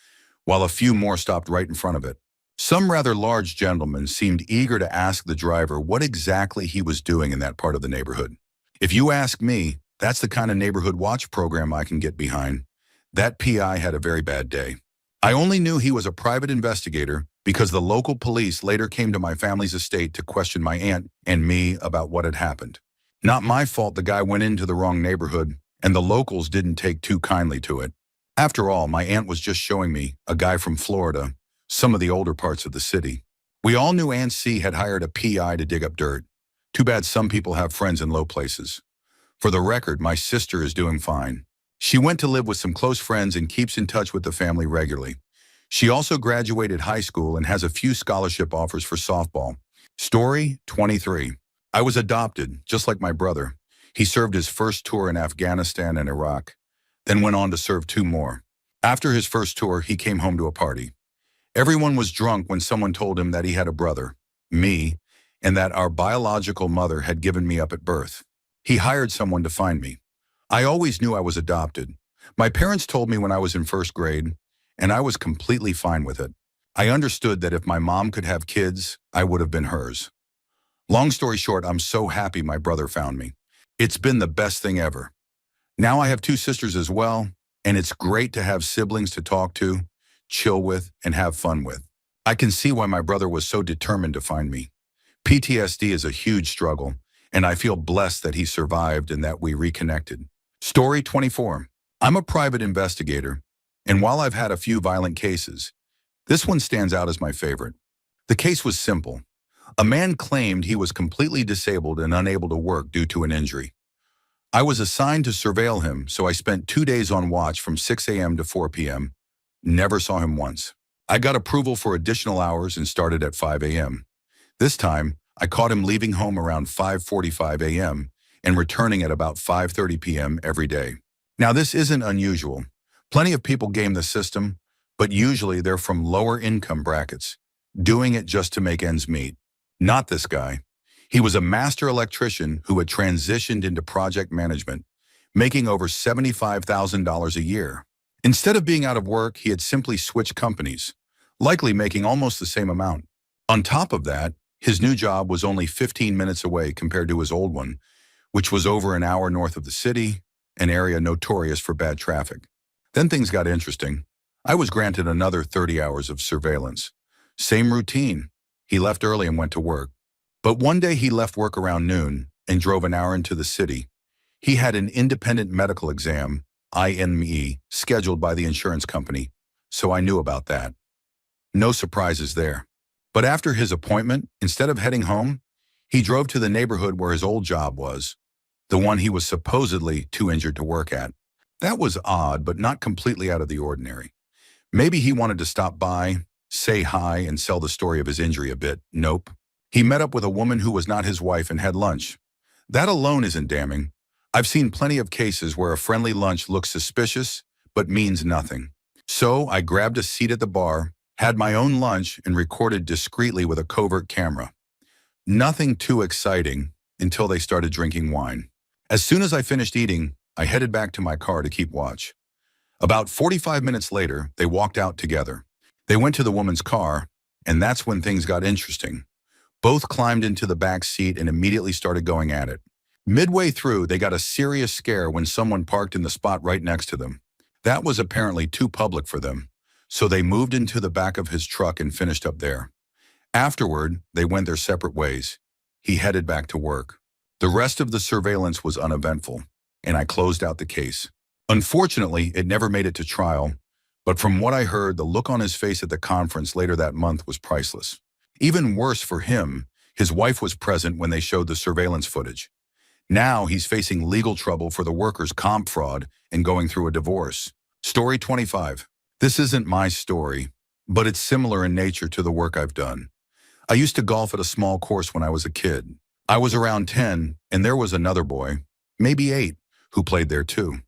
while a few more stopped right in front of it. Some rather large gentlemen seemed eager to ask the driver what exactly he was doing in that part of the neighborhood. If you ask me, that's the kind of neighborhood watch program I can get behind. That PI had a very bad day. I only knew he was a private investigator because the local police later came to my family's estate to question my aunt and me about what had happened. Not my fault the guy went into the wrong neighborhood, and the locals didn't take too kindly to it. After all, my aunt was just showing me, a guy from Florida, some of the older parts of the city. We all knew Aunt C had hired a PI to dig up dirt. Too bad some people have friends in low places. For the record, my sister is doing fine. She went to live with some close friends and keeps in touch with the family regularly. She also graduated high school and has a few scholarship offers for softball. Story 23. I was adopted, just like my brother. He served his first tour in Afghanistan and Iraq, then went on to serve 2 more. After his first tour, he came home to a party. Everyone was drunk when someone told him that he had a brother, me, and that our biological mother had given me up at birth. He hired someone to find me. I always knew I was adopted. My parents told me when I was in 1st grade, and I was completely fine with it. I understood that if my mom could have kids, I would have been hers. Long story short, I'm so happy my brother found me. It's been the best thing ever. Now I have 2 sisters as well, and it's great to have siblings to talk to, chill with, and have fun with. I can see why my brother was so determined to find me. PTSD is a huge struggle, and I feel blessed that he survived and that we reconnected. Story 24. I'm a private investigator, and while I've had a few violent cases, this one stands out as my favorite. The case was simple. A man claimed he was completely disabled and unable to work due to an injury. I was assigned to surveil him, so I spent 2 days on watch from 6 a.m. to 4 p.m. Never saw him once. I got approval for additional hours and started at 5 a.m. This time, I caught him leaving home around 5:45 a.m. and returning at about 5:30 p.m. every day. Now, this isn't unusual. Plenty of people game the system, but usually they're from lower income brackets, doing it just to make ends meet. Not this guy. He was a master electrician who had transitioned into project management, making over $75,000 a year. Instead of being out of work, he had simply switched companies, likely making almost the same amount. On top of that, his new job was only 15 minutes away compared to his old one, which was over an hour north of the city, an area notorious for bad traffic. Then things got interesting. I was granted another 30 hours of surveillance. Same routine. He left early and went to work. But one day he left work around noon and drove an hour into the city. He had an independent medical exam, IME, scheduled by the insurance company, so I knew about that. No surprises there. But after his appointment, instead of heading home, he drove to the neighborhood where his old job was, the one he was supposedly too injured to work at. That was odd, but not completely out of the ordinary. Maybe he wanted to stop by, say hi, and sell the story of his injury a bit. Nope. He met up with a woman who was not his wife and had lunch. That alone isn't damning. I've seen plenty of cases where a friendly lunch looks suspicious, but means nothing. So I grabbed a seat at the bar, had my own lunch, and recorded discreetly with a covert camera. Nothing too exciting until they started drinking wine. As soon as I finished eating, I headed back to my car to keep watch. About 45 minutes later, they walked out together. They went to the woman's car, and that's when things got interesting. Both climbed into the back seat and immediately started going at it. Midway through, they got a serious scare when someone parked in the spot right next to them. That was apparently too public for them, so they moved into the back of his truck and finished up there. Afterward, they went their separate ways. He headed back to work. The rest of the surveillance was uneventful, and I closed out the case. Unfortunately, it never made it to trial, but from what I heard, the look on his face at the conference later that month was priceless. Even worse for him, his wife was present when they showed the surveillance footage. Now he's facing legal trouble for the workers' comp fraud and going through a divorce. Story 25. This isn't my story, but it's similar in nature to the work I've done. I used to golf at a small course when I was a kid. I was around 10, and there was another boy, maybe 8, who played there too.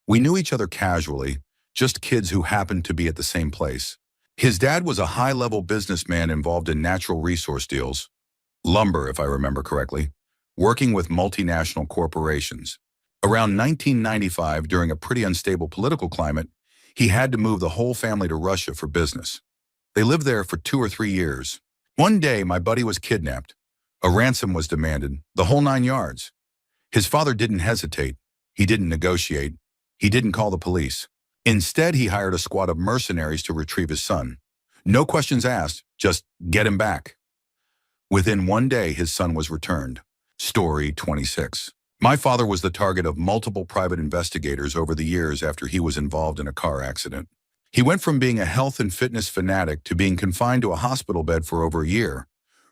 We knew each other casually, just kids who happened to be at the same place. His dad was a high-level businessman involved in natural resource deals, lumber if I remember correctly, working with multinational corporations. Around 1995, during a pretty unstable political climate, he had to move the whole family to Russia for business. They lived there for 2 or 3 years. One day, my buddy was kidnapped. A ransom was demanded, the whole 9 yards. His father didn't hesitate. He didn't negotiate. He didn't call the police. Instead, he hired a squad of mercenaries to retrieve his son. No questions asked, just get him back. Within 1 day, his son was returned. Story 26. My father was the target of multiple private investigators over the years after he was involved in a car accident. He went from being a health and fitness fanatic to being confined to a hospital bed for over a year,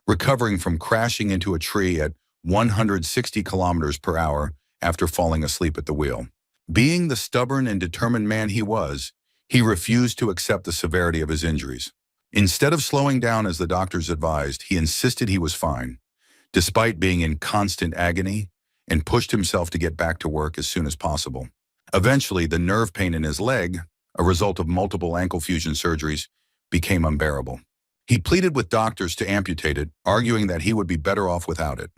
recovering from crashing into a tree at 160 kilometers per hour after falling asleep at the wheel. Being the stubborn and determined man he was, he refused to accept the severity of his injuries. Instead of slowing down as the doctors advised, he insisted he was fine, despite being in constant agony, and pushed himself to get back to work as soon as possible. Eventually, the nerve pain in his leg, a result of multiple ankle fusion surgeries, became unbearable. He pleaded with doctors to amputate it, arguing that he would be better off without it.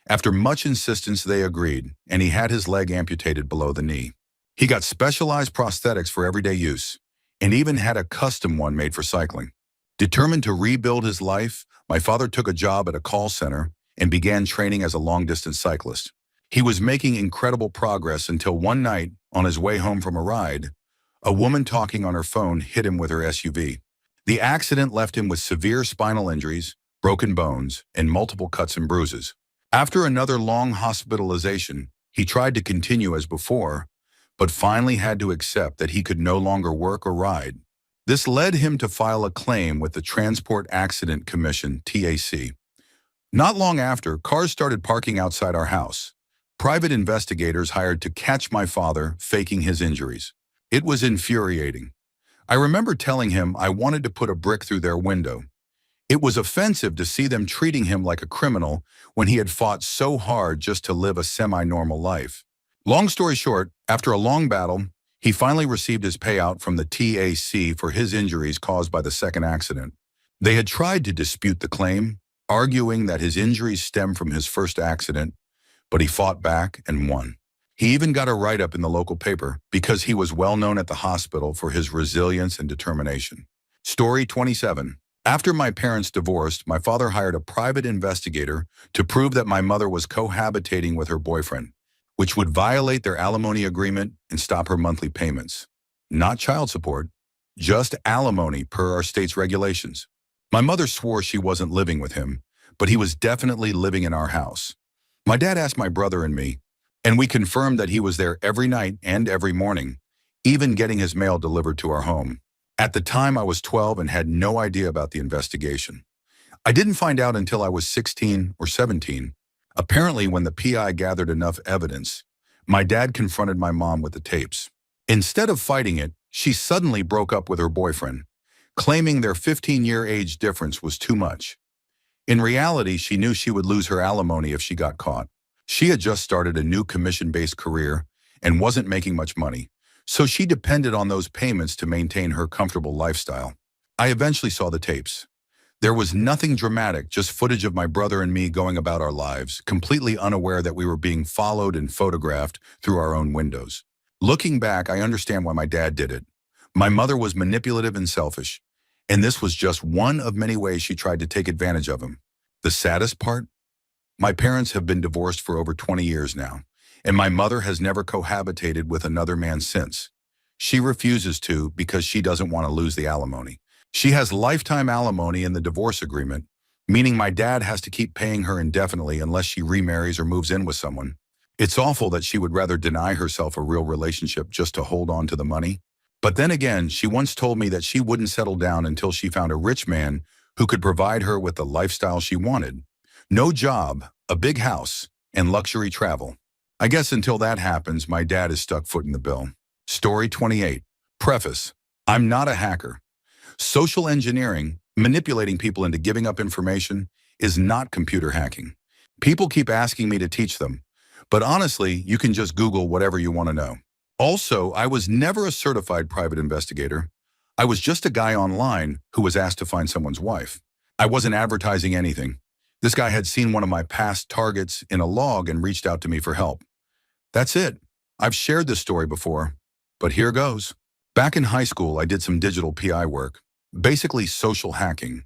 After much insistence, they agreed, and he had his leg amputated below the knee. He got specialized prosthetics for everyday use, and even had a custom one made for cycling. Determined to rebuild his life, my father took a job at a call center and began training as a long-distance cyclist. He was making incredible progress until one night, on his way home from a ride, a woman talking on her phone hit him with her SUV. The accident left him with severe spinal injuries, broken bones, and multiple cuts and bruises. After another long hospitalization, he tried to continue as before, but finally had to accept that he could no longer work or ride. This led him to file a claim with the Transport Accident Commission, TAC. Not long after, cars started parking outside our house. Private investigators hired to catch my father faking his injuries. It was infuriating. I remember telling him I wanted to put a brick through their window. It was offensive to see them treating him like a criminal when he had fought so hard just to live a semi-normal life. Long story short, after a long battle, he finally received his payout from the TAC for his injuries caused by the second accident. They had tried to dispute the claim, arguing that his injuries stemmed from his first accident, but he fought back and won. He even got a write-up in the local paper because he was well known at the hospital for his resilience and determination. Story 27. After my parents divorced, my father hired a private investigator to prove that my mother was cohabitating with her boyfriend, which would violate their alimony agreement and stop her monthly payments. Not child support, just alimony per our state's regulations. My mother swore she wasn't living with him, but he was definitely living in our house. My dad asked my brother and me, and we confirmed that he was there every night and every morning, even getting his mail delivered to our home. At the time, I was 12 and had no idea about the investigation. I didn't find out until I was 16 or 17. Apparently, when the PI gathered enough evidence, my dad confronted my mom with the tapes. Instead of fighting it, she suddenly broke up with her boyfriend, claiming their 15-year age difference was too much. In reality, she knew she would lose her alimony if she got caught. She had just started a new commission-based career and wasn't making much money, so she depended on those payments to maintain her comfortable lifestyle. I eventually saw the tapes. There was nothing dramatic, just footage of my brother and me going about our lives, completely unaware that we were being followed and photographed through our own windows. Looking back, I understand why my dad did it. My mother was manipulative and selfish, and this was just one of many ways she tried to take advantage of him. The saddest part? My parents have been divorced for over 20 years now, and my mother has never cohabitated with another man since. She refuses to because she doesn't want to lose the alimony. She has lifetime alimony in the divorce agreement, meaning my dad has to keep paying her indefinitely unless she remarries or moves in with someone. It's awful that she would rather deny herself a real relationship just to hold on to the money. But then again, she once told me that she wouldn't settle down until she found a rich man who could provide her with the lifestyle she wanted. No job, a big house, and luxury travel. I guess until that happens, my dad is stuck footing the bill. Story 28. Preface. I'm not a hacker. Social engineering, manipulating people into giving up information, is not computer hacking. People keep asking me to teach them, but honestly, you can just Google whatever you want to know. Also, I was never a certified private investigator. I was just a guy online who was asked to find someone's wife. I wasn't advertising anything. This guy had seen one of my past targets in a log and reached out to me for help. That's it. I've shared this story before, but here goes. Back in high school, I did some digital PI work, basically social hacking.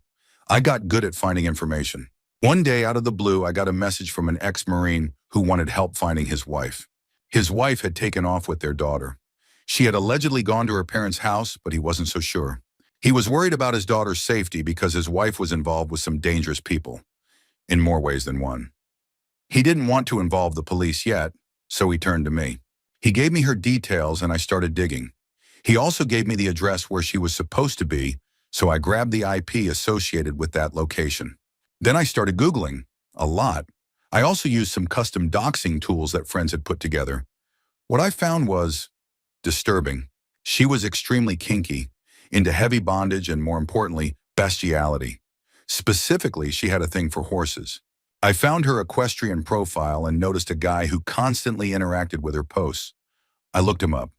I got good at finding information. One day, out of the blue, I got a message from an ex-Marine who wanted help finding his wife. His wife had taken off with their daughter. She had allegedly gone to her parents' house, but he wasn't so sure. He was worried about his daughter's safety because his wife was involved with some dangerous people, in more ways than one. He didn't want to involve the police yet, so he turned to me. He gave me her details and I started digging. He also gave me the address where she was supposed to be, so I grabbed the IP associated with that location. Then I started Googling, a lot. I also used some custom doxing tools that friends had put together. What I found was disturbing. She was extremely kinky, into heavy bondage and, more importantly, bestiality. Specifically, she had a thing for horses. I found her equestrian profile and noticed a guy who constantly interacted with her posts. I looked him up.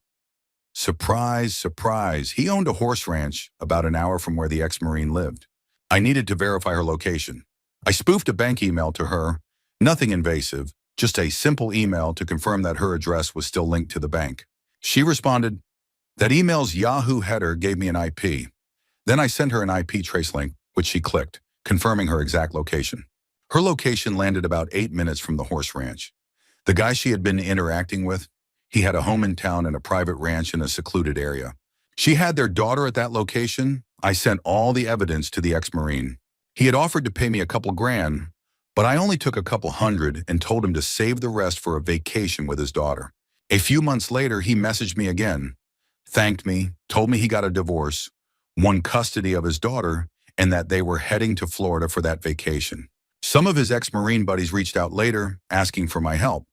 Surprise, surprise, he owned a horse ranch about an hour from where the ex-Marine lived. I needed to verify her location. I spoofed a bank email to her, nothing invasive, just a simple email to confirm that her address was still linked to the bank. She responded. That email's Yahoo header gave me an IP. Then I sent her an IP trace link, which she clicked, confirming her exact location. Her location landed about 8 minutes from the horse ranch. The guy she had been interacting with, he had a home in town and a private ranch in a secluded area. She had their daughter at that location. I sent all the evidence to the ex-Marine. He had offered to pay me a couple grand, but I only took a couple hundred and told him to save the rest for a vacation with his daughter. A few months later, he messaged me again, thanked me, told me he got a divorce, won custody of his daughter, and that they were heading to Florida for that vacation. Some of his ex-Marine buddies reached out later, asking for my help,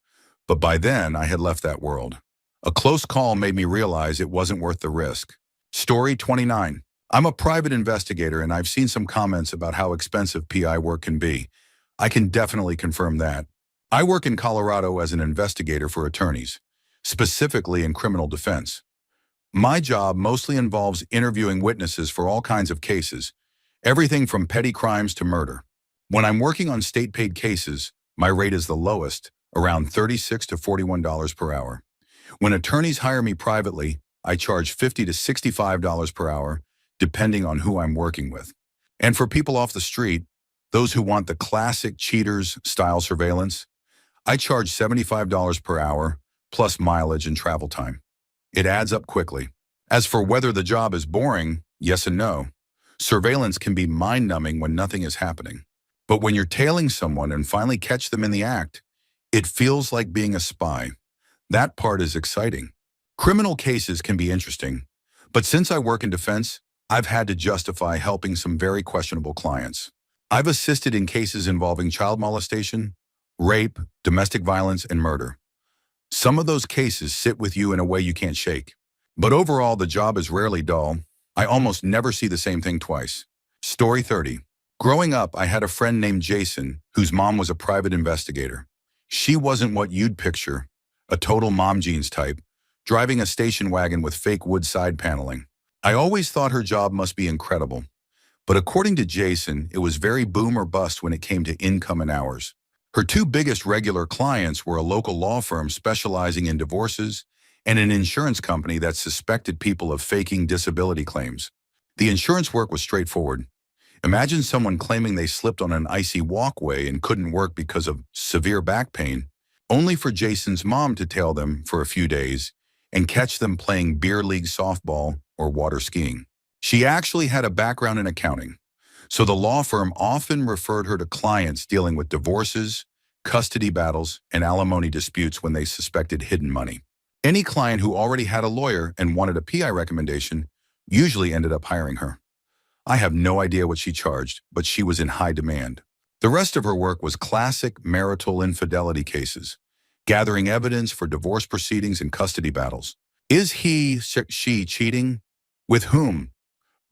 but by then I had left that world. A close call made me realize it wasn't worth the risk. Story 29. I'm a private investigator and I've seen some comments about how expensive PI work can be. I can definitely confirm that. I work in Colorado as an investigator for attorneys, specifically in criminal defense. My job mostly involves interviewing witnesses for all kinds of cases, everything from petty crimes to murder. When I'm working on state-paid cases, my rate is the lowest, around $36 to $41 per hour. When attorneys hire me privately, I charge $50 to $65 per hour, depending on who I'm working with. And for people off the street, those who want the classic cheaters-style surveillance, I charge $75 per hour, plus mileage and travel time. It adds up quickly. As for whether the job is boring, yes and no. Surveillance can be mind-numbing when nothing is happening. But when you're tailing someone and finally catch them in the act, it feels like being a spy. That part is exciting. Criminal cases can be interesting, but since I work in defense, I've had to justify helping some very questionable clients. I've assisted in cases involving child molestation, rape, domestic violence, and murder. Some of those cases sit with you in a way you can't shake. But overall, the job is rarely dull. I almost never see the same thing twice. Story 30. Growing up, I had a friend named Jason, whose mom was a private investigator. She wasn't what you'd picture, a total mom jeans type, driving a station wagon with fake wood side paneling. I always thought her job must be incredible. But according to Jason, it was very boom or bust when it came to income and hours. Her two biggest regular clients were a local law firm specializing in divorces and an insurance company that suspected people of faking disability claims. The insurance work was straightforward. Imagine someone claiming they slipped on an icy walkway and couldn't work because of severe back pain, only for Jason's mom to tail them for a few days and catch them playing beer league softball or water skiing. She actually had a background in accounting, so the law firm often referred her to clients dealing with divorces, custody battles, and alimony disputes when they suspected hidden money. Any client who already had a lawyer and wanted a PI recommendation usually ended up hiring her. I have no idea what she charged, but she was in high demand. The rest of her work was classic marital infidelity cases, gathering evidence for divorce proceedings and custody battles. Is she cheating? With whom?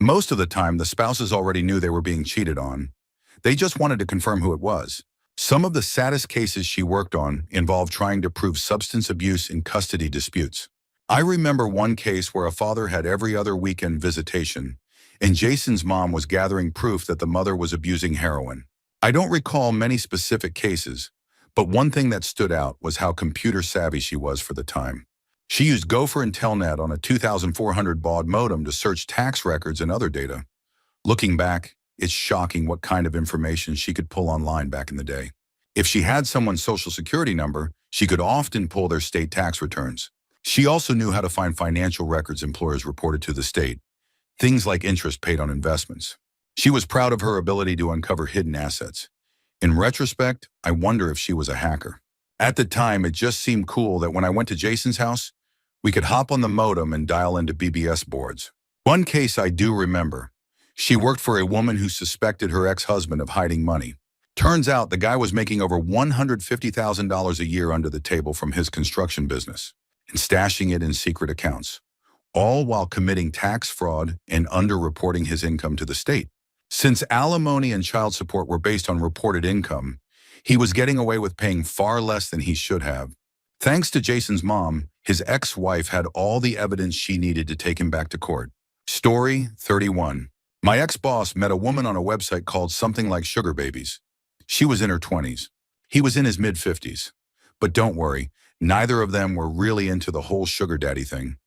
Most of the time, the spouses already knew they were being cheated on. They just wanted to confirm who it was. Some of the saddest cases she worked on involved trying to prove substance abuse in custody disputes. I remember one case where a father had every other weekend visitation, and Jason's mom was gathering proof that the mother was abusing heroin. I don't recall many specific cases, but one thing that stood out was how computer savvy she was for the time. She used Gopher and Telnet on a 2400 baud modem to search tax records and other data. Looking back, it's shocking what kind of information she could pull online back in the day. If she had someone's social security number, she could often pull their state tax returns. She also knew how to find financial records employers reported to the state, things like interest paid on investments. She was proud of her ability to uncover hidden assets. In retrospect, I wonder if she was a hacker. At the time, it just seemed cool that when I went to Jason's house, we could hop on the modem and dial into BBS boards. One case I do remember. She worked for a woman who suspected her ex-husband of hiding money. Turns out the guy was making over $150,000 a year under the table from his construction business and stashing it in secret accounts, all while committing tax fraud and underreporting his income to the state. Since alimony and child support were based on reported income, he was getting away with paying far less than he should have. Thanks to Jason's mom, his ex-wife had all the evidence she needed to take him back to court. Story 31. My ex-boss met a woman on a website called something like Sugar Babies. She was in her 20s. He was in his mid-50s. But don't worry, neither of them were really into the whole sugar daddy thing.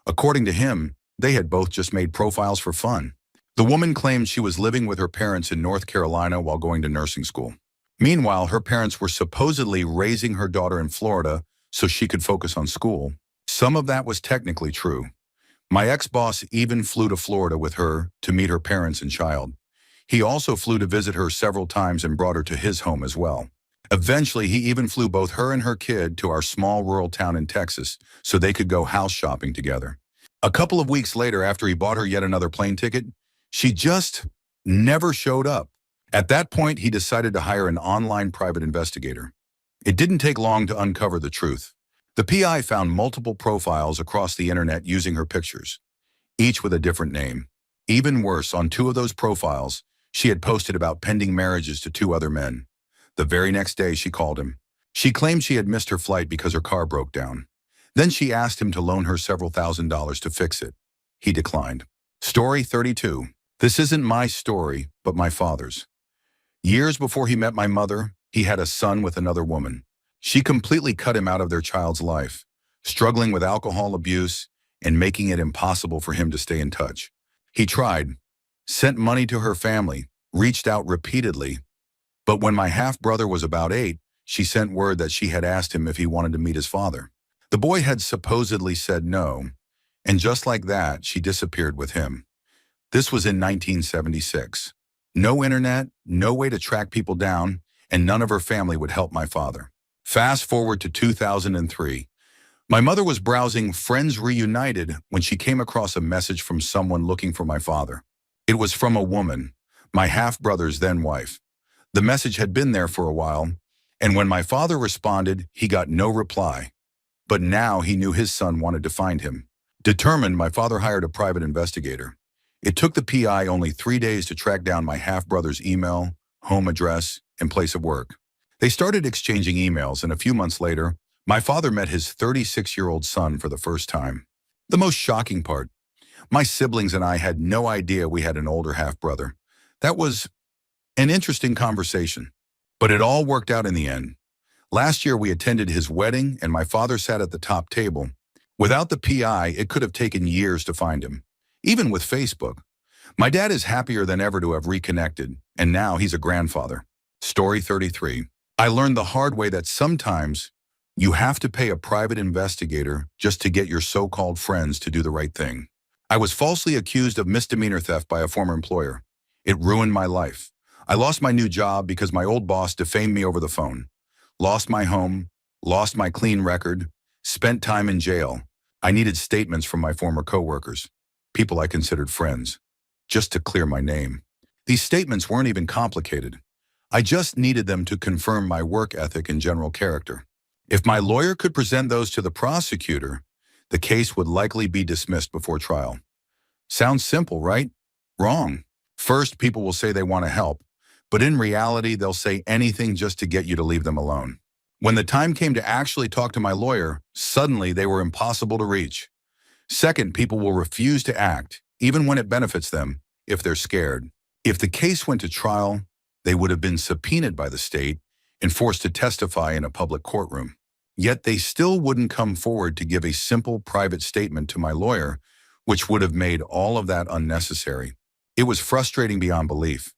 According to him, they had both just made profiles for fun. The woman claimed she was living with her parents in North Carolina while going to nursing school. Meanwhile, her parents were supposedly raising her daughter in Florida so she could focus on school. Some of that was technically true. My ex-boss even flew to Florida with her to meet her parents and child. He also flew to visit her several times and brought her to his home as well. Eventually, he even flew both her and her kid to our small rural town in Texas so they could go house shopping together. A couple of weeks later, after he bought her yet another plane ticket, she just never showed up. At that point, he decided to hire an online private investigator. It didn't take long to uncover the truth. The PI found multiple profiles across the internet using her pictures, each with a different name. Even worse, on 2 of those profiles, she had posted about pending marriages to 2 other men. The very next day, she called him. She claimed she had missed her flight because her car broke down. Then she asked him to loan her several $1,000s to fix it. He declined. Story 32. This isn't my story, but my father's. Years before he met my mother, he had a son with another woman. She completely cut him out of their child's life, struggling with alcohol abuse and making it impossible for him to stay in touch. He tried, sent money to her family, reached out repeatedly, but when my half-brother was about 8, she sent word that she had asked him if he wanted to meet his father. The boy had supposedly said no, and just like that, she disappeared with him. This was in 1976. No internet, no way to track people down, and none of her family would help my father. Fast forward to 2003. My mother was browsing Friends Reunited when she came across a message from someone looking for my father. It was from a woman, my half-brother's then wife. The message had been there for a while, and when my father responded, he got no reply. But now he knew his son wanted to find him. Determined, my father hired a private investigator. It took the PI only 3 days to track down my half-brother's email, home address, and place of work. They started exchanging emails, and a few months later, my father met his 36-year-old son for the first time. The most shocking part, my siblings and I had no idea we had an older half-brother. That was an interesting conversation, but it all worked out in the end. Last year, we attended his wedding, and my father sat at the top table. Without the PI, it could have taken years to find him. Even with Facebook, My dad is happier than ever to have reconnected, and now he's a grandfather. Story 33. I learned the hard way that sometimes you have to pay a private investigator just to get your so-called friends to do the right thing. I was falsely accused of misdemeanor theft by a former employer. It ruined my life. I lost my new job because my old boss defamed me over the phone. Lost my home, lost my clean record, spent time in jail. I needed statements from my former coworkers, people I considered friends, just to clear my name. These statements weren't even complicated. I just needed them to confirm my work ethic and general character. If my lawyer could present those to the prosecutor, the case would likely be dismissed before trial. Sounds simple, right? Wrong. First, people will say they want to help, but in reality, they'll say anything just to get you to leave them alone. When the time came to actually talk to my lawyer, suddenly they were impossible to reach. Second, people will refuse to act, even when it benefits them, if they're scared. If the case went to trial, they would have been subpoenaed by the state and forced to testify in a public courtroom. Yet they still wouldn't come forward to give a simple private statement to my lawyer, which would have made all of that unnecessary. It was frustrating beyond belief.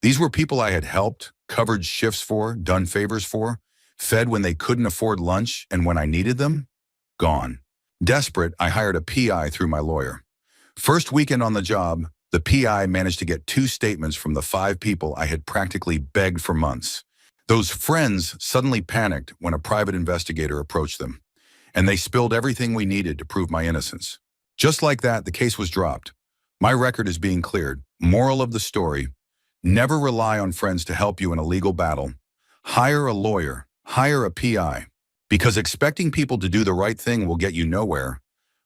These were people I had helped, covered shifts for, done favors for, fed when they couldn't afford lunch, and when I needed them, gone. Desperate, I hired a PI through my lawyer. First weekend on the job, the PI managed to get 2 statements from the 5 people I had practically begged for months. Those friends suddenly panicked when a private investigator approached them, and they spilled everything we needed to prove my innocence. Just like that, the case was dropped. My record is being cleared. Moral of the story: never rely on friends to help you in a legal battle. Hire a lawyer, hire a PI, because expecting people to do the right thing will get you nowhere,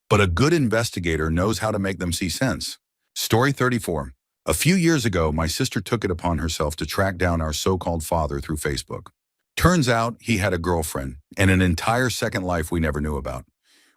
but a good investigator knows how to make them see sense. Story 34. A few years ago, my sister took it upon herself to track down our so-called father through Facebook. Turns out he had a girlfriend and an entire second life we never knew about.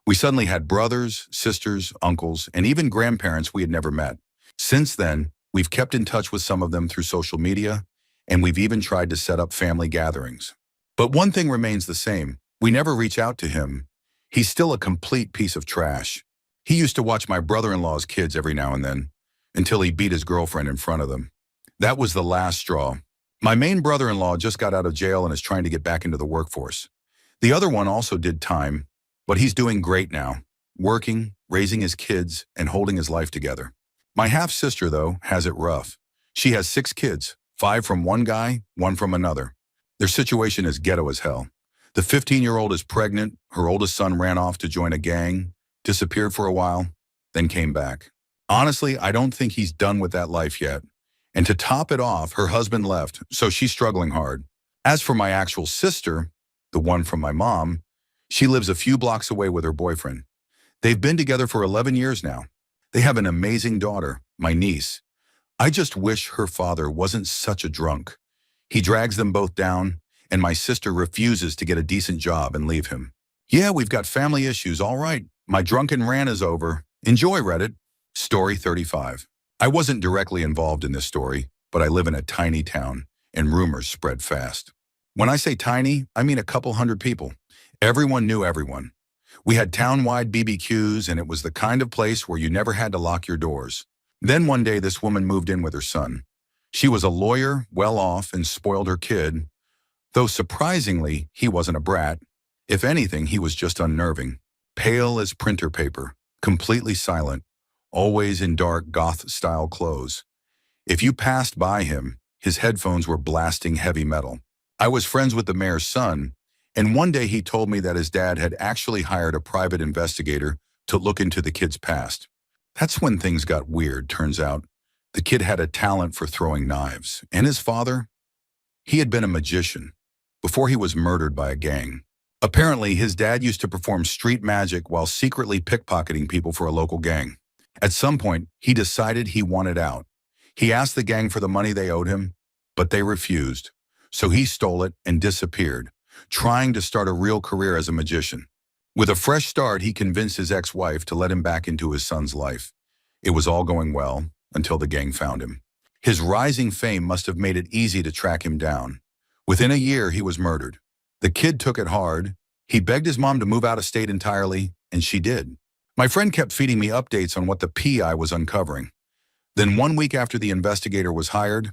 We suddenly had brothers, sisters, uncles, and even grandparents we had never met. Since then, we've kept in touch with some of them through social media, and we've even tried to set up family gatherings. But one thing remains the same: we never reach out to him. He's still a complete piece of trash. He used to watch my brother-in-law's kids every now and then, until he beat his girlfriend in front of them. That was the last straw. My main brother-in-law just got out of jail and is trying to get back into the workforce. The other one also did time, but he's doing great now, working, raising his kids, and holding his life together. My half-sister, though, has it rough. She has 6 kids, 5 from one guy, 1 from another. Their situation is ghetto as hell. The 15-year-old is pregnant, her oldest son ran off to join a gang, disappeared for a while, then came back. Honestly, I don't think he's done with that life yet. And to top it off, her husband left, so she's struggling hard. As for my actual sister, the one from my mom, she lives a few blocks away with her boyfriend. They've been together for 11 years now. They have an amazing daughter, my niece. I just wish her father wasn't such a drunk. He drags them both down, and my sister refuses to get a decent job and leave him. Yeah, we've got family issues, all right. My drunken rant is over. Enjoy, Reddit. Story 35. I wasn't directly involved in this story, but I live in a tiny town, and rumors spread fast. When I say tiny, I mean a couple hundred people. Everyone knew everyone. We had town-wide BBQs, and it was the kind of place where you never had to lock your doors. Then one day, this woman moved in with her son. She was a lawyer, well off, and spoiled her kid, though surprisingly, he wasn't a brat. If anything, he was just unnerving. Pale as printer paper, completely silent, always in dark goth-style clothes. If you passed by him, his headphones were blasting heavy metal. I was friends with the mayor's son, and one day he told me that his dad had actually hired a private investigator to look into the kid's past. That's when things got weird, turns out. The kid had a talent for throwing knives, and his father? He had been a magician before he was murdered by a gang. Apparently, his dad used to perform street magic while secretly pickpocketing people for a local gang. At some point, he decided he wanted out. He asked the gang for the money they owed him, but they refused. So he stole it and disappeared, trying to start a real career as a magician. With a fresh start, he convinced his ex-wife to let him back into his son's life. It was all going well until the gang found him. His rising fame must have made it easy to track him down. Within a year, he was murdered. The kid took it hard. He begged his mom to move out of state entirely, and she did. My friend kept feeding me updates on what the PI was uncovering. Then 1 week after the investigator was hired,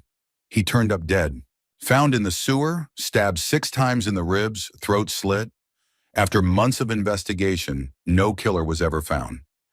he turned up dead. Found in the sewer, stabbed 6 times in the ribs, throat slit. After months of investigation, no killer was ever found.